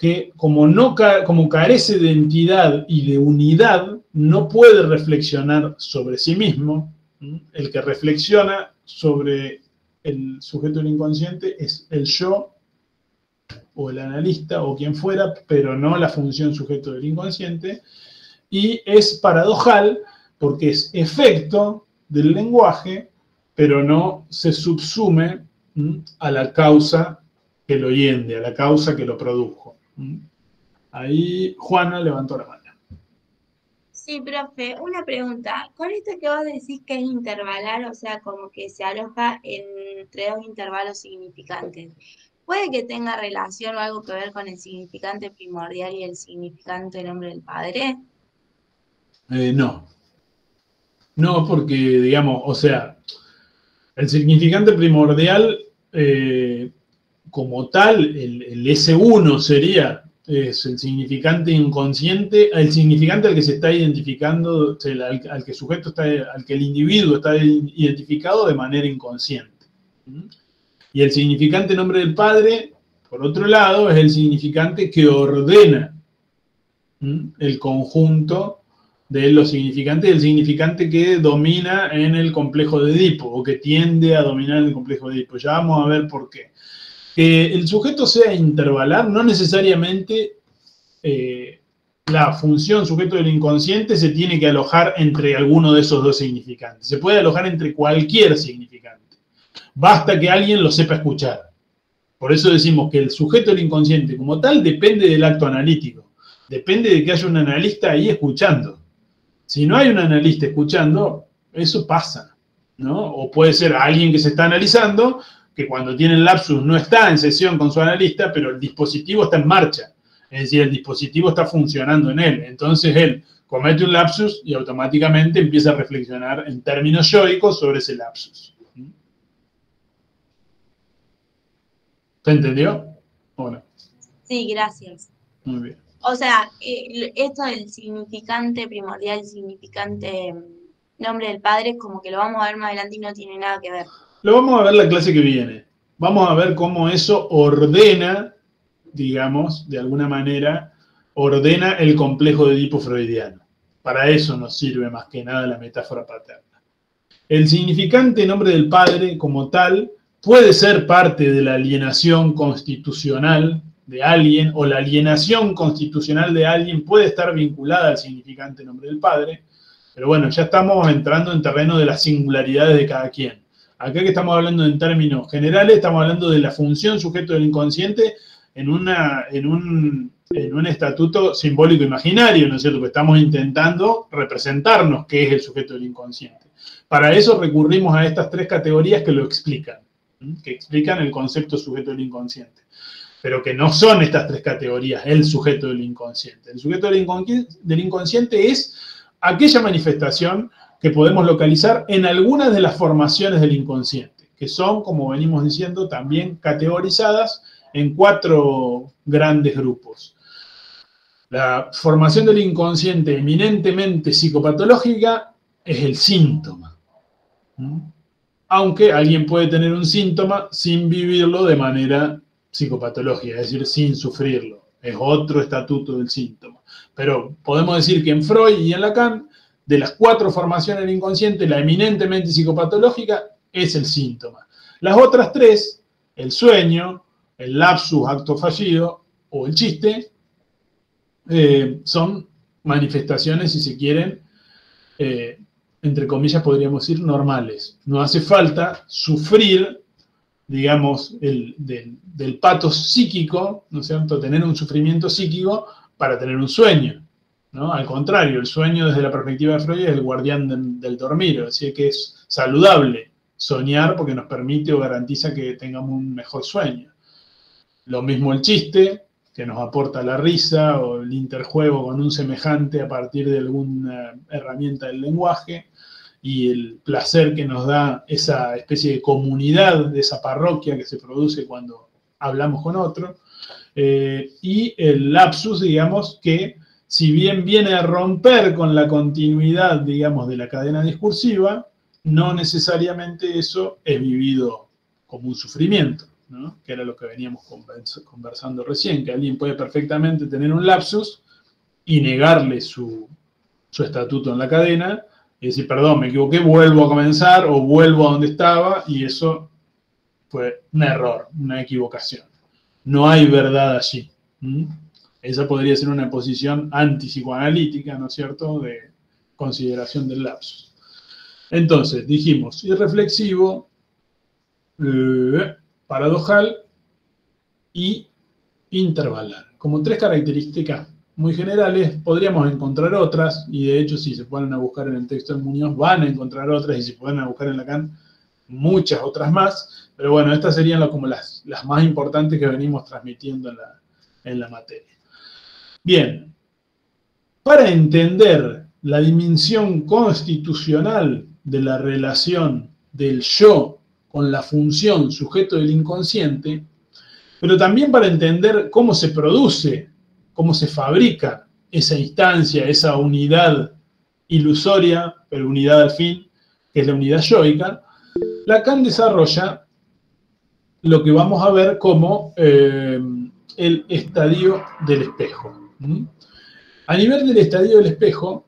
que como carece de entidad y de unidad, no puede reflexionar sobre sí mismo. El que reflexiona sobre el sujeto del inconsciente es el yo, o el analista, o quien fuera, pero no la función sujeto del inconsciente, y es paradojal porque es efecto del lenguaje, pero no se subsume a la causa que lo hiende, a la causa que lo produjo. Ahí Juana levantó la mano. Sí, profe, una pregunta. Con esto que vos decís que es intervalar, o sea, como que se aloja entre dos intervalos significantes, ¿puede que tenga relación o algo que ver con el significante primordial y el significante nombre del padre? No. No, porque, digamos, o sea, el significante primordial, como tal, el S1 sería, es el significante inconsciente, el significante al que se está identificando, al que sujeto está, al que el individuo está identificado de manera inconsciente. Y el significante nombre del padre, por otro lado, es el significante que ordena el conjunto de los significantes, el significante que domina en el complejo de Edipo, o que tiende a dominar en el complejo de Edipo. Ya vamos a ver por qué. Que el sujeto sea intervalar, no necesariamente la función sujeto del inconsciente se tiene que alojar entre alguno de esos dos significantes. Se puede alojar entre cualquier significante. Basta que alguien lo sepa escuchar. Por eso decimos que el sujeto del inconsciente como tal depende del acto analítico. Depende de que haya un analista ahí escuchando. Si no hay un analista escuchando, eso pasa, ¿no? O puede ser alguien que se está analizando, que cuando tiene el lapsus no está en sesión con su analista, pero el dispositivo está en marcha. Es decir, el dispositivo está funcionando en él. Entonces él comete un lapsus y automáticamente empieza a reflexionar en términos yoicos sobre ese lapsus. ¿Se entendió? ¿O no? Sí, gracias. Muy bien. O sea, esto del significante primordial, el significante nombre del padre, como que lo vamos a ver más adelante y no tiene nada que ver. Lo vamos a ver la clase que viene. Vamos a ver cómo eso ordena, digamos, de alguna manera, ordena el complejo de Edipo freudiano. Para eso nos sirve más que nada la metáfora paterna. El significante nombre del padre, como tal, puede ser parte de la alienación constitucional de alguien, o la alienación constitucional de alguien puede estar vinculada al significante nombre del padre, pero bueno, ya estamos entrando en terreno de las singularidades de cada quien. Acá que estamos hablando en términos generales, estamos hablando de la función sujeto del inconsciente en un estatuto simbólico imaginario, ¿no es cierto? Que estamos intentando representarnos qué es el sujeto del inconsciente. Para eso recurrimos a estas tres categorías que lo explican, que explican el concepto sujeto del inconsciente. Pero que no son estas tres categorías el sujeto del inconsciente. El sujeto del inconsciente es aquella manifestación que podemos localizar en algunas de las formaciones del inconsciente, que son, como venimos diciendo, también categorizadas en 4 grandes grupos. La formación del inconsciente eminentemente psicopatológica es el síntoma. Aunque alguien puede tener un síntoma sin vivirlo de manera psicopatológica, es decir, sin sufrirlo. Es otro estatuto del síntoma. Pero podemos decir que en Freud y en Lacan, de las 4 formaciones del inconsciente, la eminentemente psicopatológica es el síntoma. Las otras 3, el sueño, el lapsus, acto fallido, o el chiste, son manifestaciones, si se quieren, entre comillas podríamos decir normales. No hace falta sufrir, digamos, del patos psíquico, ¿no es cierto?, tener un sufrimiento psíquico para tener un sueño, ¿no? Al contrario, el sueño desde la perspectiva de Freud es el guardián del dormir, es decir, que es saludable soñar porque nos permite o garantiza que tengamos un mejor sueño. Lo mismo el chiste, que nos aporta la risa, o el interjuego con un semejante a partir de alguna herramienta del lenguaje, y el placer que nos da esa especie de comunidad, de esa parroquia que se produce cuando hablamos con otro, y el lapsus, digamos, que si bien viene a romper con la continuidad, digamos, de la cadena discursiva, no necesariamente eso es vivido como un sufrimiento, ¿no? Que era lo que veníamos conversando recién, que alguien puede perfectamente tener un lapsus y negarle su estatuto en la cadena, y decir, perdón, me equivoqué, vuelvo a comenzar, o vuelvo a donde estaba, y eso fue un error, una equivocación. No hay verdad allí. Esa podría ser una posición antipsicoanalítica, ¿no es cierto?, de consideración del lapsus. Entonces, dijimos, irreflexivo, paradojal y intervalar. Como 3 características muy generales, podríamos encontrar otras, y de hecho si se ponen a buscar en el texto de Muñoz van a encontrar otras, y si pueden a buscar en Lacan, muchas otras más, pero bueno, estas serían como las más importantes que venimos transmitiendo en la materia. Bien, para entender la dimensión constitucional de la relación del yo con la función sujeto del inconsciente, pero también para entender cómo se produce, cómo se fabrica esa instancia, esa unidad ilusoria, pero unidad al fin, que es la unidad yoica, Lacan desarrolla lo que vamos a ver como el estadio del espejo. A nivel del estadio del espejo,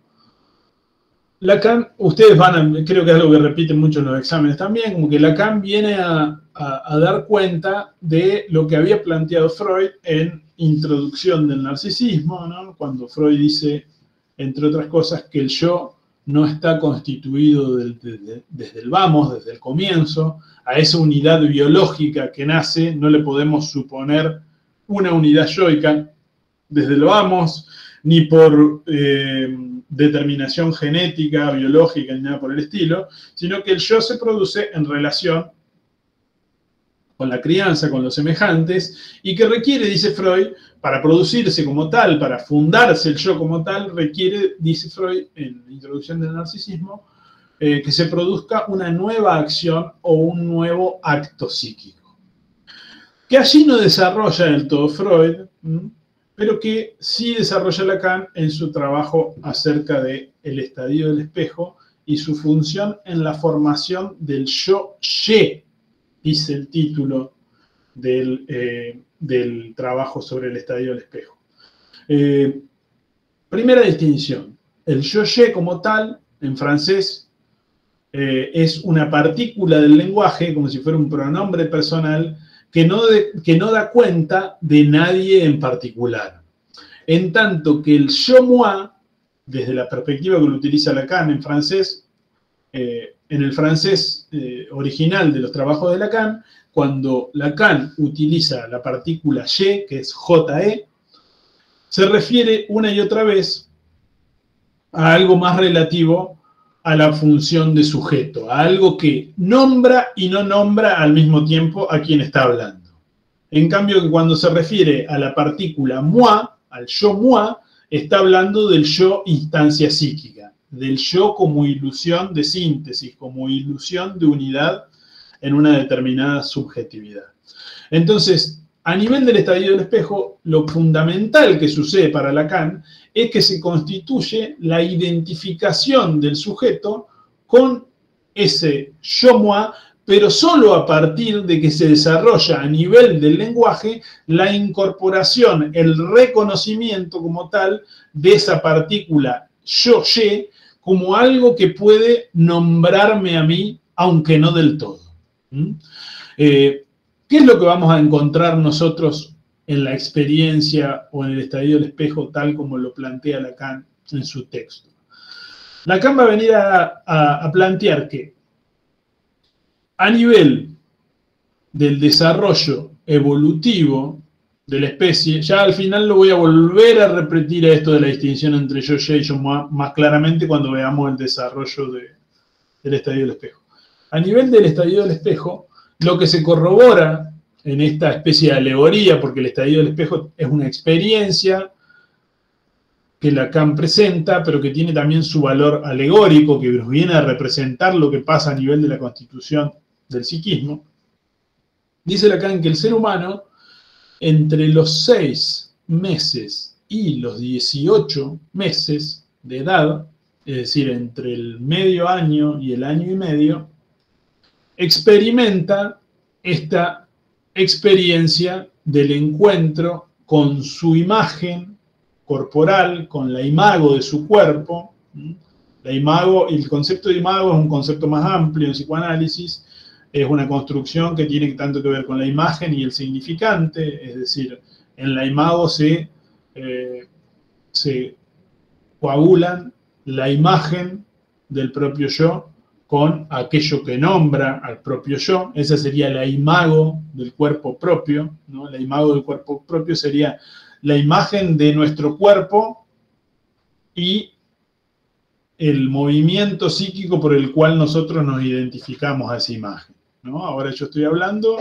Lacan, ustedes creo que es algo que repiten mucho en los exámenes también, como que Lacan viene a dar cuenta de lo que había planteado Freud en Introducción del narcisismo, ¿no? Cuando Freud dice, entre otras cosas, que el yo no está constituido desde el vamos, desde el comienzo. A esa unidad biológica que nace no le podemos suponer una unidad yoica desde el vamos, ni por determinación genética, biológica, ni nada por el estilo, sino que el yo se produce en relación con la crianza, con los semejantes, y que requiere, dice Freud, para producirse como tal, para fundarse el yo como tal, requiere, dice Freud, en la Introducción del narcisismo, que se produzca una nueva acción o un nuevo acto psíquico. Que allí no desarrolla del todo Freud, pero que sí desarrolla Lacan en su trabajo acerca del estadio del espejo y su función en la formación del yo-ye, dice el título del trabajo sobre el estadio del espejo. Primera distinción, el yo-ye como tal, en francés, es una partícula del lenguaje, como si fuera un pronombre personal, que no da cuenta de nadie en particular. En tanto que el yo-moi, desde la perspectiva que lo utiliza Lacan en francés, en el francés original de los trabajos de Lacan, cuando Lacan utiliza la partícula je, que es je, se refiere una y otra vez a algo más relativo a la función de sujeto, a algo que nombra y no nombra al mismo tiempo a quien está hablando. En cambio, que cuando se refiere a la partícula moi, al yo moi, está hablando del yo instancia psíquica, del yo como ilusión de síntesis, como ilusión de unidad en una determinada subjetividad. Entonces, a nivel del estadio del espejo, lo fundamental que sucede para Lacan es que se constituye la identificación del sujeto con ese yo moi, pero solo a partir de que se desarrolla a nivel del lenguaje la incorporación, el reconocimiento como tal de esa partícula yo-ye como algo que puede nombrarme a mí, aunque no del todo. ¿Qué es lo que vamos a encontrar nosotros en la experiencia o en el estadio del espejo tal como lo plantea Lacan en su texto? Lacan va a venir a plantear que a nivel del desarrollo evolutivo de la especie, ya al final lo voy a volver a repetir a esto de la distinción entre yo-ye y yo más claramente cuando veamos el desarrollo del estadio del espejo. A nivel del estadio del espejo, lo que se corrobora en esta especie de alegoría, porque el estadio del espejo es una experiencia que Lacan presenta, pero que tiene también su valor alegórico, que nos viene a representar lo que pasa a nivel de la constitución del psiquismo. Dice Lacan que el ser humano, entre los 6 meses y los 18 meses de edad, es decir, entre el medio año y el año y medio, experimenta esta experiencia del encuentro con su imagen corporal, con la imago de su cuerpo. La imago, el concepto de imago es un concepto más amplio en psicoanálisis, es una construcción que tiene tanto que ver con la imagen y el significante, es decir, en la imago se coagulan la imagen del propio yo con aquello que nombra al propio yo. Esa sería la imago del cuerpo propio, ¿no? La imago del cuerpo propio sería la imagen de nuestro cuerpo y el movimiento psíquico por el cual nosotros nos identificamos a esa imagen, ¿no? Ahora yo estoy hablando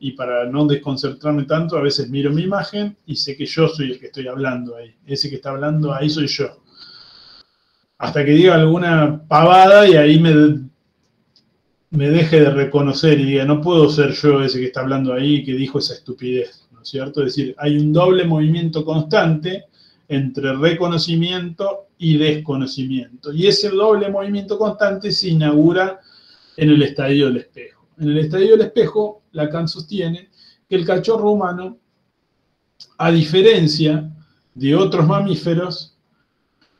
y para no desconcertarme tanto, a veces miro mi imagen y sé que yo soy el que estoy hablando ahí. Ese que está hablando ahí soy yo. Hasta que diga alguna pavada y ahí me deje de reconocer y diga, no puedo ser yo ese que está hablando ahí y que dijo esa estupidez, ¿no es cierto? Es decir, hay un doble movimiento constante entre reconocimiento y desconocimiento. Y ese doble movimiento constante se inaugura en el estadio del espejo. En el estadio del espejo, Lacan sostiene que el cachorro humano, a diferencia de otros mamíferos,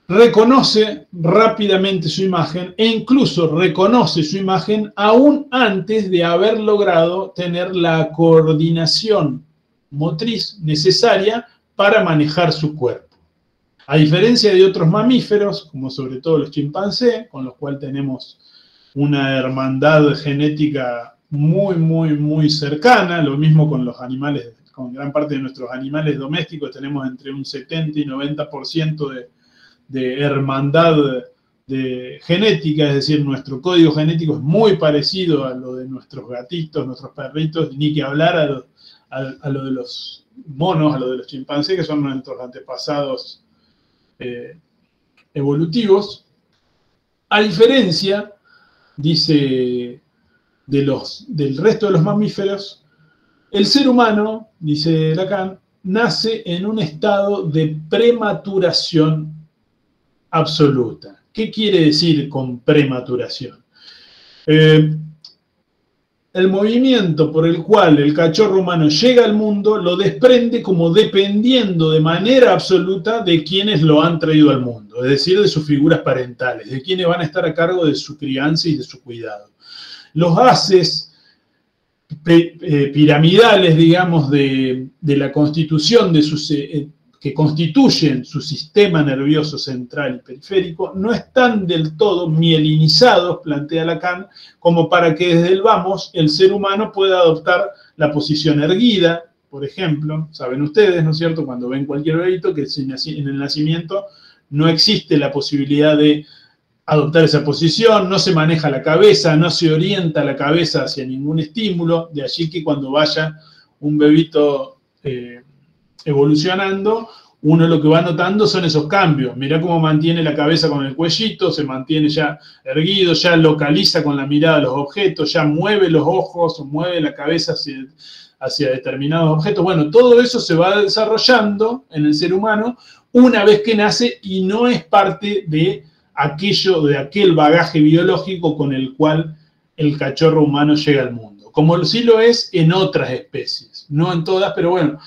reconoce rápidamente su imagen e incluso reconoce su imagen aún antes de haber logrado tener la coordinación motriz necesaria para manejar su cuerpo. A diferencia de otros mamíferos, como sobre todo los chimpancés, con los cuales tenemos una hermandad genética muy cercana, lo mismo con los animales, con gran parte de nuestros animales domésticos, tenemos entre un 70 y 90% de hermandad de genética, es decir, nuestro código genético es muy parecido a lo de nuestros gatitos, nuestros perritos, ni que hablar a lo de los monos, a lo de los chimpancés, que son nuestros antepasados evolutivos. A diferencia, dice, del resto de los mamíferos, el ser humano, dice Lacan, nace en un estado de prematuración absoluta. ¿Qué quiere decir con prematuración? El movimiento por el cual el cachorro humano llega al mundo lo desprende como dependiendo de manera absoluta de quienes lo han traído al mundo, es decir, de sus figuras parentales, de quienes van a estar a cargo de su crianza y de su cuidado. Los haces piramidales, digamos, de la constitución de sus, que que constituyen su sistema nervioso central y periférico no están del todo mielinizados, plantea Lacan, como para que desde el vamos el ser humano pueda adoptar la posición erguida, por ejemplo. Saben ustedes, ¿no es cierto?, cuando ven cualquier bebito, que en el nacimiento no existe la posibilidad de adoptar esa posición, no se maneja la cabeza, no se orienta la cabeza hacia ningún estímulo, de allí que cuando vaya un bebito evolucionando, uno lo que va notando son esos cambios. Mirá cómo mantiene la cabeza con el cuellito, se mantiene ya erguido, ya localiza con la mirada los objetos, ya mueve los ojos o mueve la cabeza hacia determinados objetos. Bueno, todo eso se va desarrollando en el ser humano una vez que nace y no es parte de aquel bagaje biológico con el cual el cachorro humano llega al mundo, como sí lo es en otras especies, no en todas, pero bueno,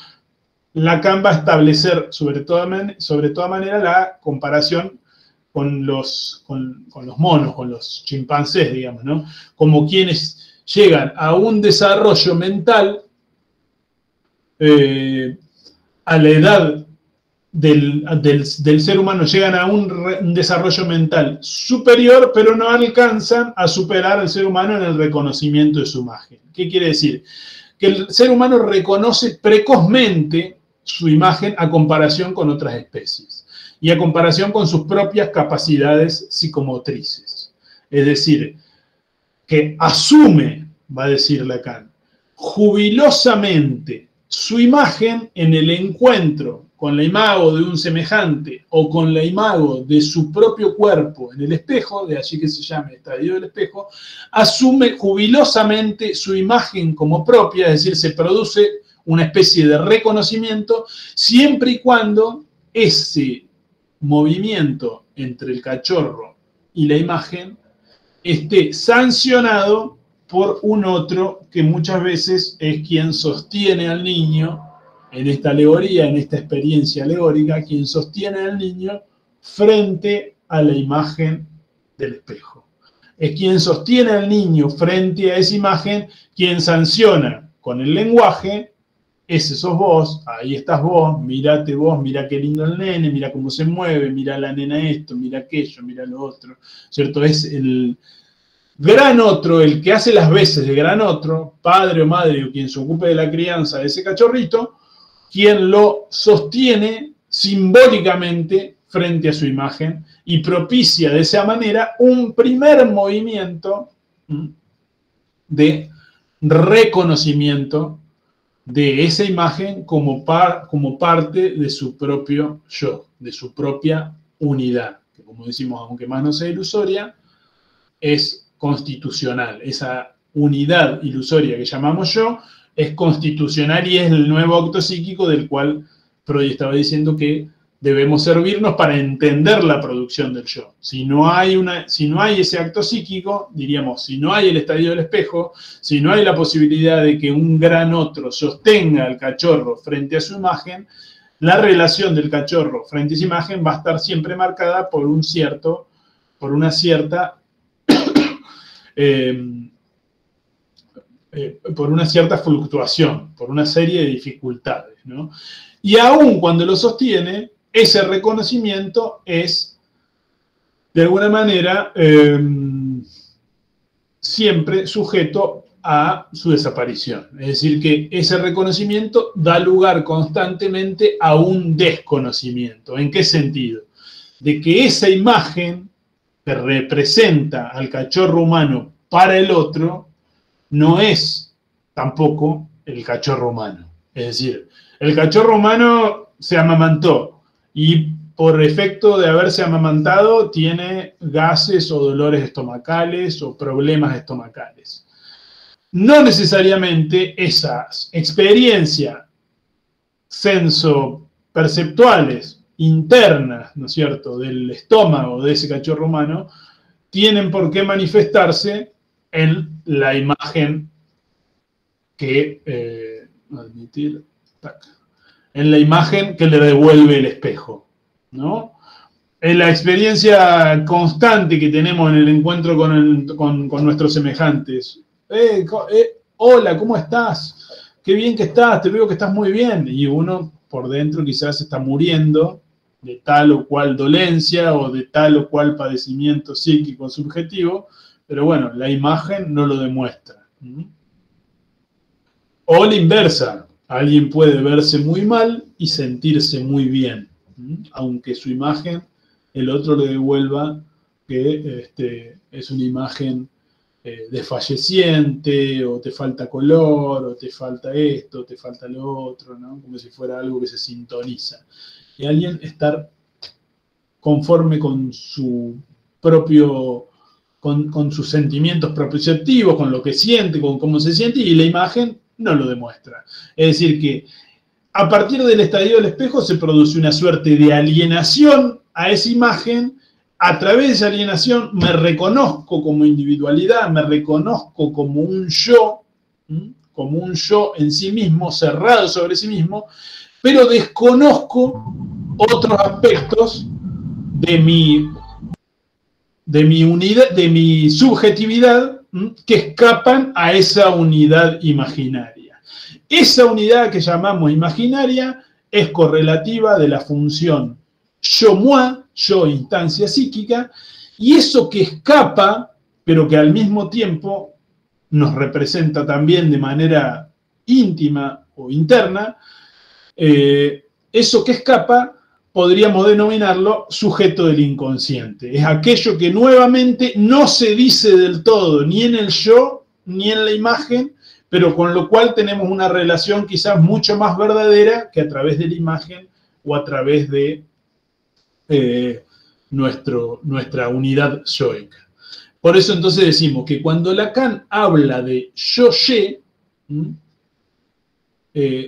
Lacan va a establecer sobre toda manera la comparación con los monos, con los chimpancés, digamos, ¿no? Como quienes llegan a un desarrollo mental a la edad del ser humano, llegan a un desarrollo mental superior, pero no alcanzan a superar al ser humano en el reconocimiento de su imagen. ¿Qué quiere decir? Que el ser humano reconoce precozmente su imagen a comparación con otras especies y a comparación con sus propias capacidades psicomotrices. Es decir, que asume, va a decir Lacan, jubilosamente su imagen en el encuentro con la imago de un semejante o con la imago de su propio cuerpo en el espejo, de allí que se llame estadio del espejo, asume jubilosamente su imagen como propia, es decir, se produce una especie de reconocimiento, siempre y cuando ese movimiento entre el cachorro y la imagen esté sancionado por un otro que muchas veces es quien sostiene al niño, en esta alegoría, en esta experiencia alegórica, quien sostiene al niño frente a la imagen del espejo. Es quien sostiene al niño frente a esa imagen, quien sanciona con el lenguaje: ese sos vos, ahí estás vos, mirate vos, mirá qué lindo el nene, mirá cómo se mueve, mirá la nena esto, mirá aquello, mirá lo otro, ¿cierto? Es el gran otro, el que hace las veces de gran otro, padre o madre o quien se ocupe de la crianza de ese cachorrito, quien lo sostiene simbólicamente frente a su imagen y propicia de esa manera un primer movimiento de reconocimiento de esa imagen como parte de su propio yo, de su propia unidad, que como decimos, aunque más no sea ilusoria, es constitucional. Esa unidad ilusoria que llamamos yo es constitucional y es el nuevo acto psíquico del cual Freud estaba diciendo que debemos servirnos para entender la producción del yo. Si no hay ese acto psíquico, diríamos, si no hay el estadio del espejo, si no hay la posibilidad de que un gran otro sostenga al cachorro frente a su imagen, la relación del cachorro frente a esa imagen va a estar siempre marcada por una cierta fluctuación, por una serie de dificultades, ¿no? Y aún cuando lo sostiene, ese reconocimiento es, de alguna manera, siempre sujeto a su desaparición. Es decir, que ese reconocimiento da lugar constantemente a un desconocimiento. ¿En qué sentido? De que esa imagen que representa al cachorro humano para el otro no es tampoco el cachorro humano. Es decir, el cachorro humano se amamantó y por efecto de haberse amamantado tiene gases o dolores estomacales o problemas estomacales. No necesariamente esas experiencias sensoperceptuales internas, ¿no es cierto?, del estómago de ese cachorro humano, tienen por qué manifestarse en la imagen que le devuelve el espejo, ¿no? En la experiencia constante que tenemos en el encuentro con nuestros semejantes. Hola, ¿cómo estás? Qué bien que estás, te veo que estás muy bien. Y uno por dentro quizás está muriendo de tal o cual dolencia o de tal o cual padecimiento psíquico subjetivo, pero bueno, la imagen no lo demuestra. O la inversa, alguien puede verse muy mal y sentirse muy bien, aunque su imagen, el otro le devuelva que es una imagen desfalleciente, o te falta color, o te falta esto, te falta lo otro, ¿no? Como si fuera algo que se sintoniza. Y alguien estar conforme con su propio, con sus sentimientos propioceptivos, con lo que siente, con cómo se siente, y la imagen no lo demuestra. Es decir que a partir del estadio del espejo se produce una suerte de alienación a esa imagen. A través de esa alienación me reconozco como individualidad, me reconozco como un yo en sí mismo, cerrado sobre sí mismo, pero desconozco otros aspectos de mi unidad, de mi subjetividad, que escapan a esa unidad imaginaria. Esa unidad que llamamos imaginaria es correlativa de la función yo-moi, yo instancia psíquica, y eso que escapa, pero que al mismo tiempo nos representa también de manera íntima o interna, eso que escapa podríamos denominarlo sujeto del inconsciente. Es aquello que nuevamente no se dice del todo, ni en el yo, ni en la imagen, pero con lo cual tenemos una relación quizás mucho más verdadera que a través de la imagen o a través de nuestra unidad yoica. Por eso entonces decimos que cuando Lacan habla de yo-ye,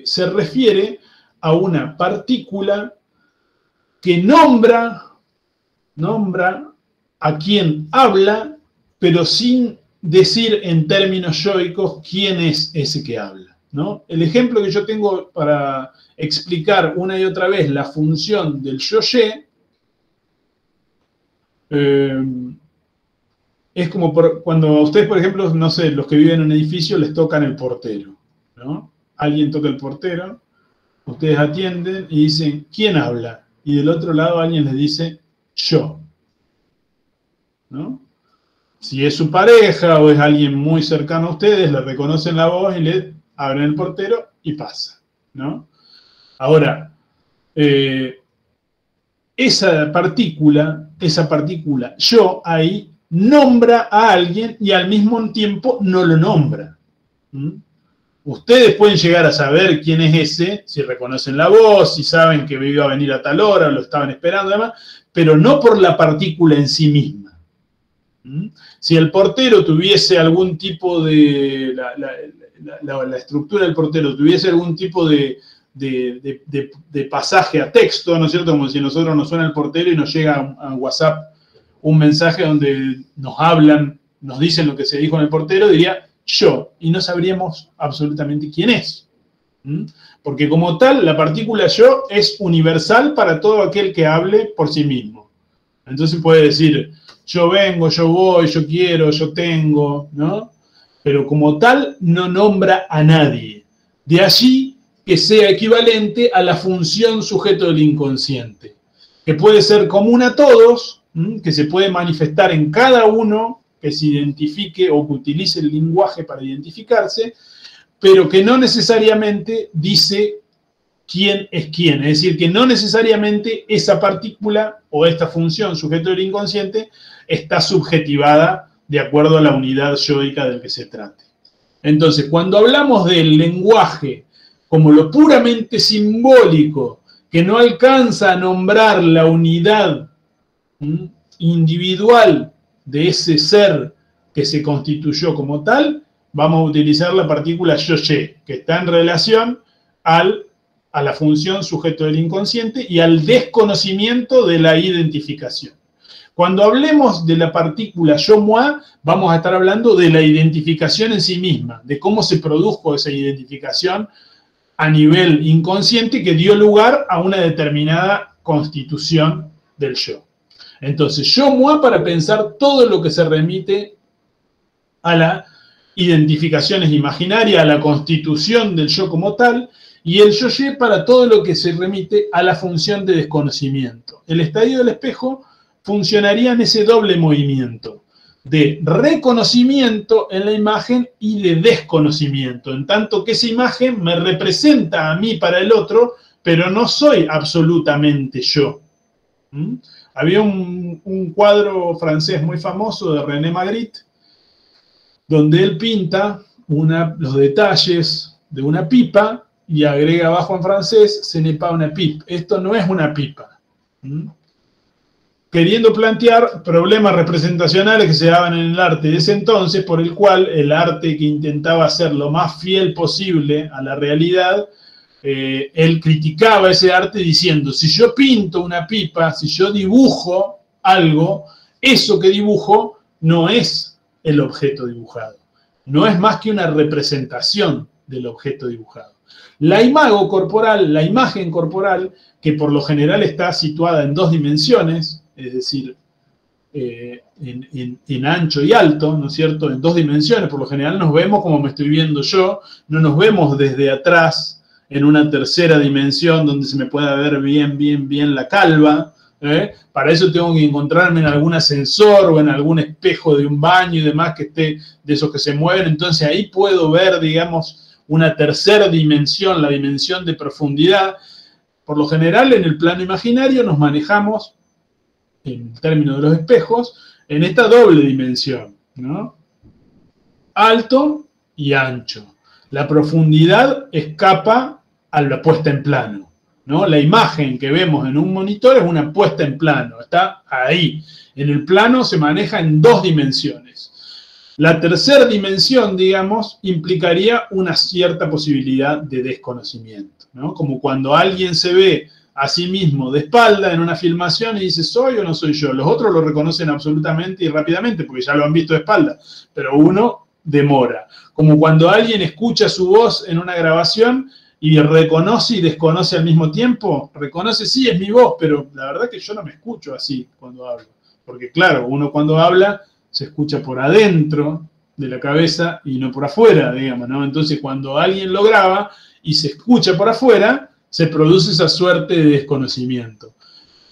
se refiere a una partícula que nombra a quien habla, pero sin decir en términos yoicos quién es ese que habla, ¿no? El ejemplo que yo tengo para explicar una y otra vez la función del yo-ye es como cuando a ustedes, por ejemplo, no sé, los que viven en un edificio les tocan el portero, ¿no? Alguien toca el portero, ustedes atienden y dicen, ¿quién habla? Y del otro lado alguien les dice, yo, ¿no? Si es su pareja o es alguien muy cercano a ustedes, le reconocen la voz y le abren el portero y pasa, ¿no? Ahora, esa partícula, yo, ahí, nombra a alguien y al mismo tiempo no lo nombra. Ustedes pueden llegar a saber quién es ese, si reconocen la voz, si saben que iba a venir a tal hora, lo estaban esperando, además, pero no por la partícula en sí misma. Si el portero tuviese algún tipo de, la estructura del portero tuviese algún tipo de pasaje a texto, ¿no es cierto? Como si a nosotros nos suena el portero y nos llega a WhatsApp un mensaje donde nos hablan, nos dicen lo que se dijo en el portero, diría yo, y no sabríamos absolutamente quién es. Porque como tal, la partícula yo es universal para todo aquel que hable por sí mismo. Entonces puede decir, yo vengo, yo voy, yo quiero, yo tengo, ¿no? Pero como tal, no nombra a nadie. De allí que sea equivalente a la función sujeto del inconsciente, que puede ser común a todos, que se puede manifestar en cada uno que se identifique o que utilice el lenguaje para identificarse, pero que no necesariamente dice quién es quién. Es decir, que no necesariamente esa partícula o esta función sujeto del inconsciente está subjetivada de acuerdo a la unidad yoica del que se trate. Entonces, cuando hablamos del lenguaje como lo puramente simbólico, que no alcanza a nombrar la unidad individual de ese ser que se constituyó como tal, vamos a utilizar la partícula yo-ye, que está en relación a la función sujeto del inconsciente y al desconocimiento de la identificación. Cuando hablemos de la partícula yo-moi, vamos a estar hablando de la identificación en sí misma, de cómo se produjo esa identificación a nivel inconsciente que dio lugar a una determinada constitución del yo. Entonces, yo-moi para pensar todo lo que se remite a la identificación es imaginaria, a la constitución del yo como tal, y el yo-ye para todo lo que se remite a la función de desconocimiento. El estadio del espejo funcionaría en ese doble movimiento de reconocimiento en la imagen y de desconocimiento, en tanto que esa imagen me representa a mí para el otro, pero no soy absolutamente yo. Había un cuadro francés muy famoso de René Magritte, donde él pinta los detalles de una pipa y agrega abajo en francés, ce n'est pas una pipe. Esto no es una pipa. Queriendo plantear problemas representacionales que se daban en el arte de ese entonces, por el cual el arte que intentaba ser lo más fiel posible a la realidad, él criticaba ese arte diciendo, si yo pinto una pipa, si yo dibujo algo, eso que dibujo no es el objeto dibujado. No es más que una representación del objeto dibujado. La imago corporal, la imagen corporal, que por lo general está situada en 2 dimensiones, es decir, en ancho y alto, ¿no es cierto?, en 2 dimensiones, por lo general nos vemos como me estoy viendo yo, no nos vemos desde atrás, en una tercera dimensión donde se me pueda ver bien la calva. Para eso tengo que encontrarme en algún ascensor o en algún espejo de un baño y demás que esté de esos que se mueven. Entonces ahí puedo ver, digamos, una tercera dimensión, la dimensión de profundidad. Por lo general, en el plano imaginario nos manejamos, en términos de los espejos, en esta doble dimensión, ¿no? Alto y ancho. La profundidad escapa a la puesta en plano, ¿no? La imagen que vemos en un monitor es una puesta en plano, está ahí. En el plano se maneja en 2 dimensiones. La tercera dimensión, digamos, implicaría una cierta posibilidad de desconocimiento, ¿no? Como cuando alguien se ve a sí mismo de espalda en una filmación y dice, ¿soy o no soy yo? Los otros lo reconocen absolutamente y rápidamente porque ya lo han visto de espalda, pero uno demora. Como cuando alguien escucha su voz en una grabación y reconoce y desconoce al mismo tiempo. Reconoce, sí, es mi voz, pero la verdad que yo no me escucho así cuando hablo. Porque claro, uno cuando habla se escucha por adentro de la cabeza y no por afuera, digamos, ¿no? Entonces cuando alguien lo graba y se escucha por afuera, se produce esa suerte de desconocimiento.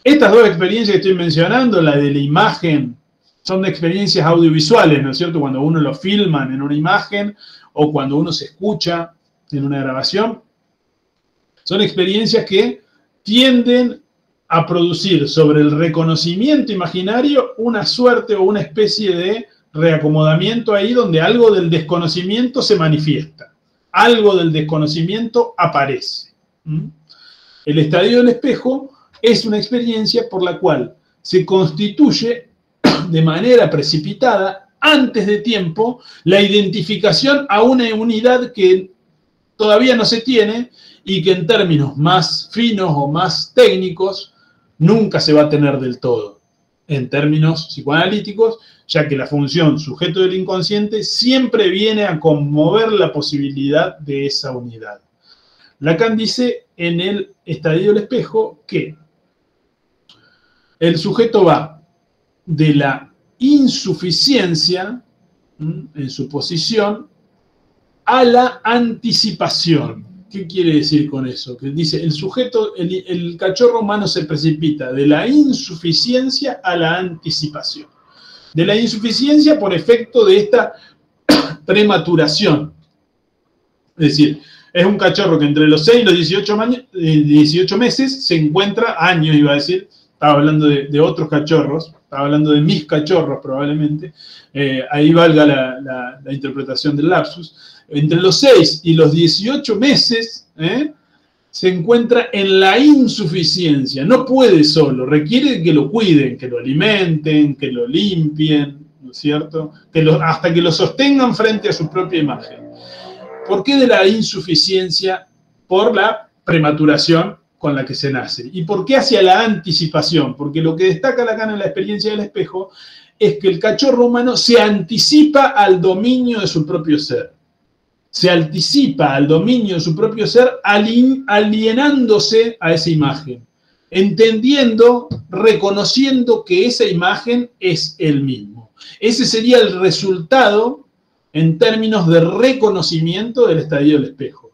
Estas 2 experiencias que estoy mencionando, la de la imagen, son de experiencias audiovisuales, ¿no es cierto? Cuando uno lo filman en una imagen o cuando uno se escucha en una grabación, son experiencias que tienden a producir sobre el reconocimiento imaginario una suerte o una especie de reacomodamiento ahí donde algo del desconocimiento se manifiesta, algo del desconocimiento aparece. El estadio del espejo es una experiencia por la cual se constituye de manera precipitada, antes de tiempo, la identificación a una unidad que todavía no se tiene y que en términos más finos o más técnicos nunca se va a tener del todo, en términos psicoanalíticos, ya que la función sujeto del inconsciente siempre viene a conmover la posibilidad de esa unidad. Lacan dice en el estadio del espejo que el sujeto va de la insuficiencia en su posición a la anticipación. ¿Qué quiere decir con eso? Que dice, el sujeto, el cachorro humano se precipita de la insuficiencia a la anticipación. De la insuficiencia por efecto de esta prematuración. Es decir, es un cachorro que entre los 6 y los 18 meses se encuentra, años iba a decir, estaba hablando de otros cachorros, estaba hablando de mis cachorros probablemente, ahí valga la interpretación del lapsus. Entre los 6 y los 18 meses se encuentra en la insuficiencia, no puede solo, requiere que lo cuiden, que lo alimenten, que lo limpien, ¿no es cierto? Hasta que lo sostengan frente a su propia imagen. ¿Por qué de la insuficiencia? Por la prematuración con la que se nace. ¿Y por qué hacia la anticipación? Porque lo que destaca Lacan en la experiencia del espejo es que el cachorro humano se anticipa al dominio de su propio ser. Se anticipa al dominio de su propio ser alienándose a esa imagen, entendiendo, reconociendo que esa imagen es él mismo. Ese sería el resultado en términos de reconocimiento del estadio del espejo.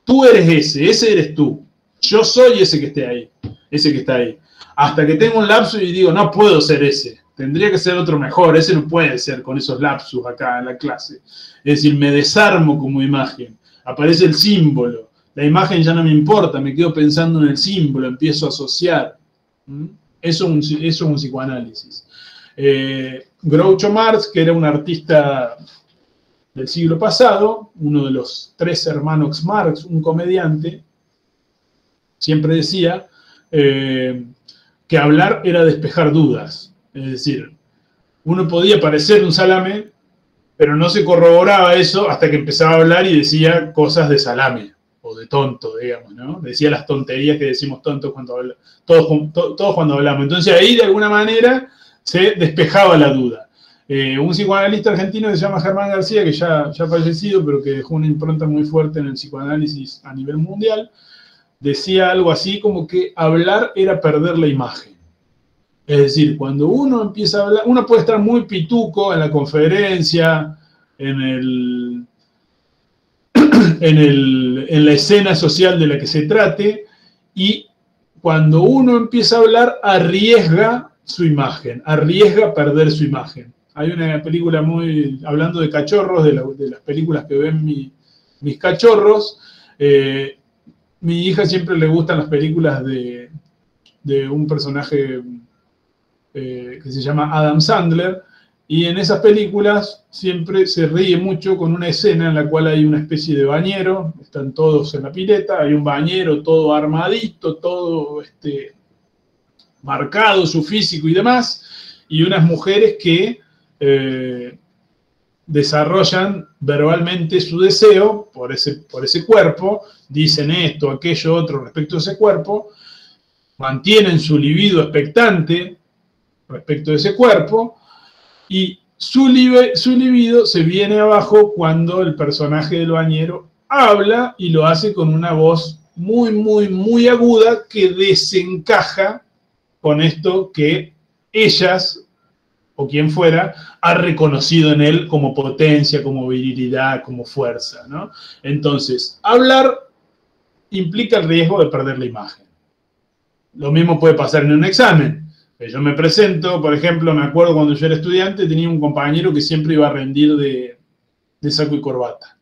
Tú eres ese eres tú. Yo soy ese que esté ahí, ese que está ahí. Hasta que tengo un lapsus y digo, no puedo ser ese. Tendría que ser otro mejor. Ese no puede ser con esos lapsus acá en la clase. Es decir, me desarmo como imagen. Aparece el símbolo. La imagen ya no me importa. Me quedo pensando en el símbolo. Empiezo a asociar. Eso es un psicoanálisis. Groucho Marx, que era un artista del siglo pasado, uno de los 3 hermanos Marx, un comediante, siempre decía que hablar era despejar dudas. Es decir, uno podía parecer un salame, pero no se corroboraba eso hasta que empezaba a hablar y decía cosas de salame, o de tonto, digamos, ¿no? Decía las tonterías que decimos tontos cuando hablamos, todos cuando hablamos. Entonces ahí, de alguna manera, se despejaba la duda. Un psicoanalista argentino que se llama Germán García, que ya ha fallecido, pero que dejó una impronta muy fuerte en el psicoanálisis a nivel mundial, decía algo así como que hablar era perder la imagen. Es decir, cuando uno empieza a hablar, uno puede estar muy pituco en la conferencia, en la escena social de la que se trate, y cuando uno empieza a hablar, arriesga su imagen, arriesga perder su imagen. Hay una película hablando de cachorros, de las películas que ven mis cachorros. Mi hija siempre le gustan las películas de un personaje que se llama Adam Sandler, y en esas películas siempre se ríe mucho con una escena en la cual hay una especie de bañero, están todos en la pileta, hay un bañero todo armadito, todo marcado su físico y demás, y unas mujeres que desarrollan verbalmente su deseo por ese cuerpo, dicen esto, aquello, otro respecto a ese cuerpo, mantienen su libido expectante respecto a ese cuerpo, y su libido se viene abajo cuando el personaje del bañero habla, y lo hace con una voz muy, muy, muy aguda que desencaja con esto que ellas, o quien fuera, ha reconocido en él como potencia, como virilidad, como fuerza, ¿no? Entonces, hablar implica el riesgo de perder la imagen. Lo mismo puede pasar en un examen. Yo me presento, por ejemplo, me acuerdo cuando yo era estudiante, tenía un compañero que siempre iba a rendir de saco y corbata.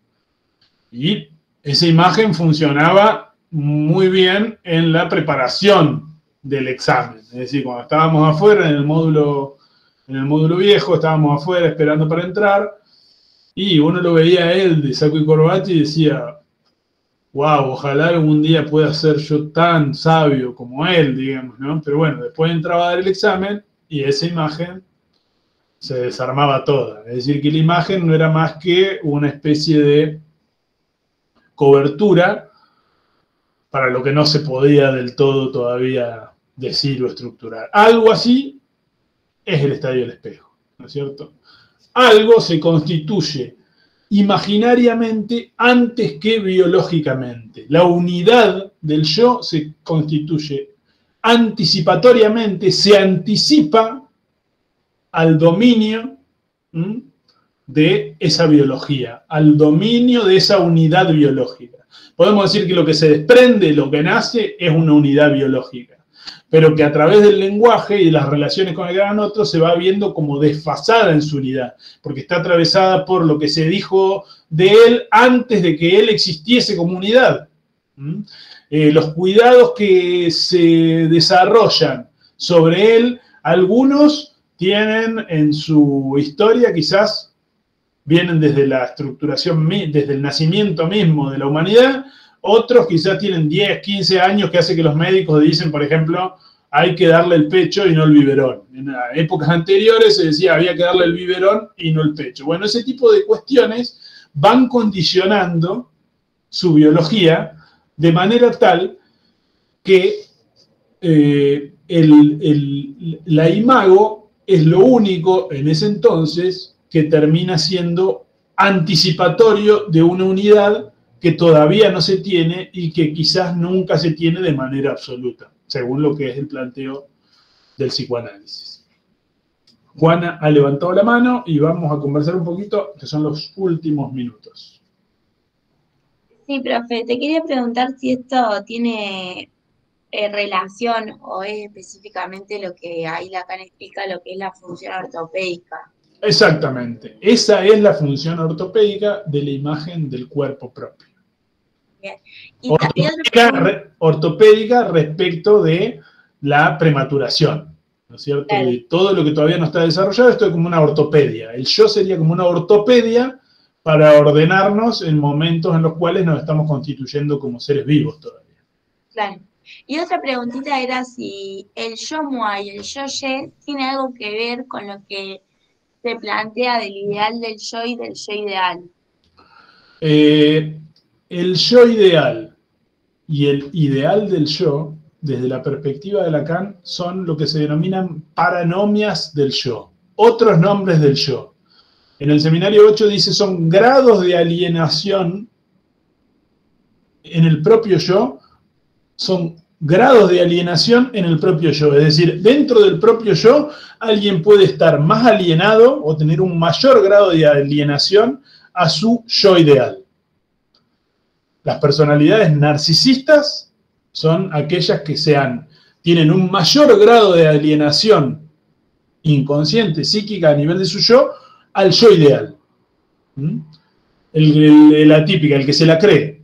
Y esa imagen funcionaba muy bien en la preparación del examen. Es decir, cuando estábamos afuera en el módulo viejo, estábamos afuera esperando para entrar, y uno lo veía a él de saco y corbata y decía, wow, ojalá algún día pueda ser yo tan sabio como él, digamos, ¿no? Pero bueno, después entraba a dar el examen y esa imagen se desarmaba toda. Es decir, que la imagen no era más que una especie de cobertura para lo que no se podía del todo todavía decir o estructurar. Algo así es el estadio del espejo, ¿no es cierto? Algo se constituye imaginariamente antes que biológicamente. La unidad del yo se constituye anticipatoriamente, se anticipa al dominio de esa biología, al dominio de esa unidad biológica. Podemos decir que lo que se desprende, lo que nace, es una unidad biológica, pero que a través del lenguaje y de las relaciones con el gran otro se va viendo como desfasada en su unidad, porque está atravesada por lo que se dijo de él antes de que él existiese como unidad. Los cuidados que se desarrollan sobre él, algunos tienen en su historia, quizás vienen desde la estructuración, desde el nacimiento mismo de la humanidad. Otros quizás tienen 10, 15 años que hace que los médicos dicen, por ejemplo, hay que darle el pecho y no el biberón. En épocas anteriores se decía había que darle el biberón y no el pecho. Bueno, ese tipo de cuestiones van condicionando su biología de manera tal que la imago es lo único en ese entonces que termina siendo anticipatorio de una unidad que todavía no se tiene y que quizás nunca se tiene de manera absoluta, según lo que es el planteo del psicoanálisis. Juana ha levantado la mano y vamos a conversar un poquito, que son los últimos minutos. Sí, profe, te quería preguntar si esto tiene relación o es específicamente lo que ahí Lacan explica lo que es la función ortopédica. Exactamente. Esa es la función ortopédica de la imagen del cuerpo propio. Bien. Y otra pregunta, ortopédica respecto de la prematuración, ¿no es cierto? Claro. De todo lo que todavía no está desarrollado, esto es como una ortopedia. El yo sería como una ortopedia para ordenarnos en momentos en los cuales nos estamos constituyendo como seres vivos todavía. claro. Y otra preguntita era si el yo moi y el yo ye tiene algo que ver con lo que se plantea del ideal del yo y del yo ideal. El yo ideal y el ideal del yo, desde la perspectiva de Lacan, son lo que se denominan paranomias del yo, otros nombres del yo. En el seminario 8 dice son grados de alienación en el propio yo, son grados de alienación en el propio yo. Es decir, dentro del propio yo, alguien puede estar más alienado o tener un mayor grado de alienación a su yo ideal. Las personalidades narcisistas son aquellas que tienen un mayor grado de alienación inconsciente, psíquica a nivel de su yo, al yo ideal. La típica, el que se la cree,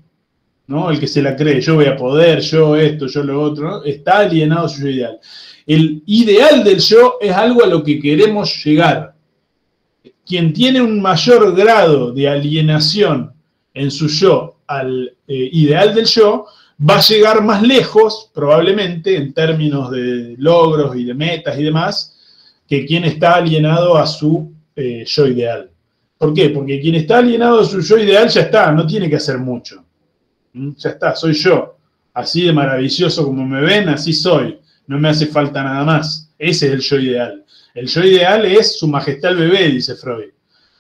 ¿no? El que se la cree, yo voy a poder, yo esto, yo lo otro, ¿no? Está alienado a su yo ideal. El ideal del yo es algo a lo que queremos llegar. Quien tiene un mayor grado de alienación en su yo al ideal del yo, va a llegar más lejos, probablemente, en términos de logros y de metas y demás, que quien está alienado a su yo ideal. ¿Por qué? Porque quien está alienado a su yo ideal ya está, no tiene que hacer mucho. Ya está, soy yo. Así de maravilloso como me ven, así soy. No me hace falta nada más. Ese es el yo ideal. El yo ideal es su majestad el bebé, dice Freud.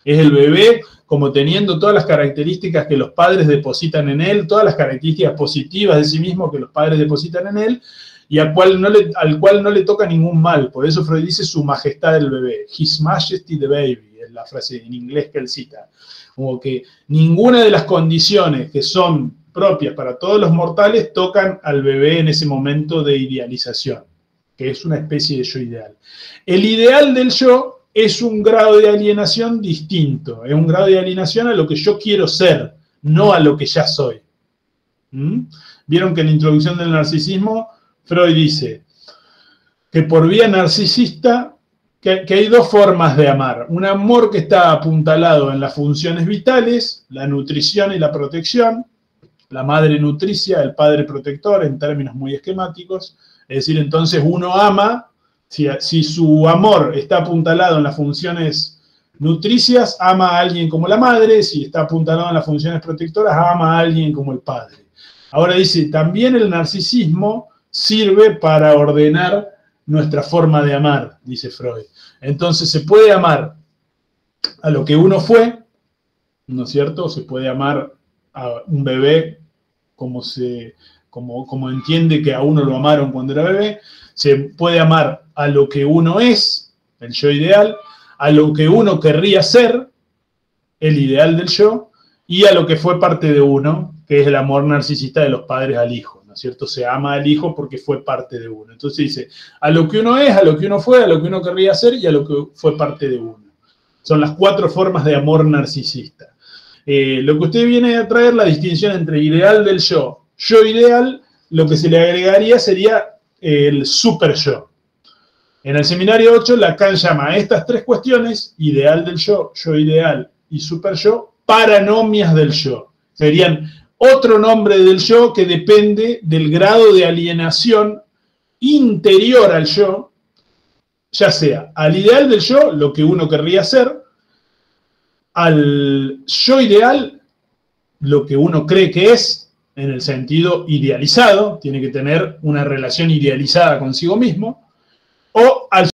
Es el bebé como teniendo todas las características que los padres depositan en él, todas las características positivas de sí mismo que los padres depositan en él, y al cual no le toca ningún mal. Por eso Freud dice su majestad el bebé. His Majesty the Baby, es la frase en inglés que él cita. Como que ninguna de las condiciones que son propias para todos los mortales tocan al bebé en ese momento de idealización, que es una especie de yo ideal. El ideal del yo es un grado de alienación distinto, es un grado de alienación a lo que yo quiero ser, no a lo que ya soy. Vieron que en la introducción del narcisismo, Freud dice que por vía narcisista, que hay dos formas de amar. Un amor que está apuntalado en las funciones vitales, la nutrición y la protección, la madre nutricia, el padre protector, en términos muy esquemáticos. Es decir, entonces uno ama, si su amor está apuntalado en las funciones nutricias, ama a alguien como la madre, si está apuntalado en las funciones protectoras, ama a alguien como el padre. Ahora dice, también el narcisismo sirve para ordenar nuestra forma de amar, dice Freud. Entonces se puede amar a lo que uno fue, ¿no es cierto? Se puede amar a un bebé como entiende que a uno lo amaron cuando era bebé. Se puede amar a lo que uno es, el yo ideal, a lo que uno querría ser, el ideal del yo, y a lo que fue parte de uno, que es el amor narcisista de los padres al hijo, ¿no es cierto? Se ama al hijo porque fue parte de uno. Entonces dice, a lo que uno es, a lo que uno fue, a lo que uno querría ser y a lo que fue parte de uno. Son las 4 formas de amor narcisista. Lo que usted viene a traer, la distinción entre ideal del yo ideal, lo que se le agregaría sería el super yo. En el seminario 8, Lacan llama a estas 3 cuestiones, ideal del yo ideal y super yo, paranomias del yo. Serían otro nombre del yo que depende del grado de alienación interior al yo, ya sea al ideal del yo, lo que uno querría ser, al yo ideal, lo que uno cree que es, en el sentido idealizado, tiene que tener una relación idealizada consigo mismo, o al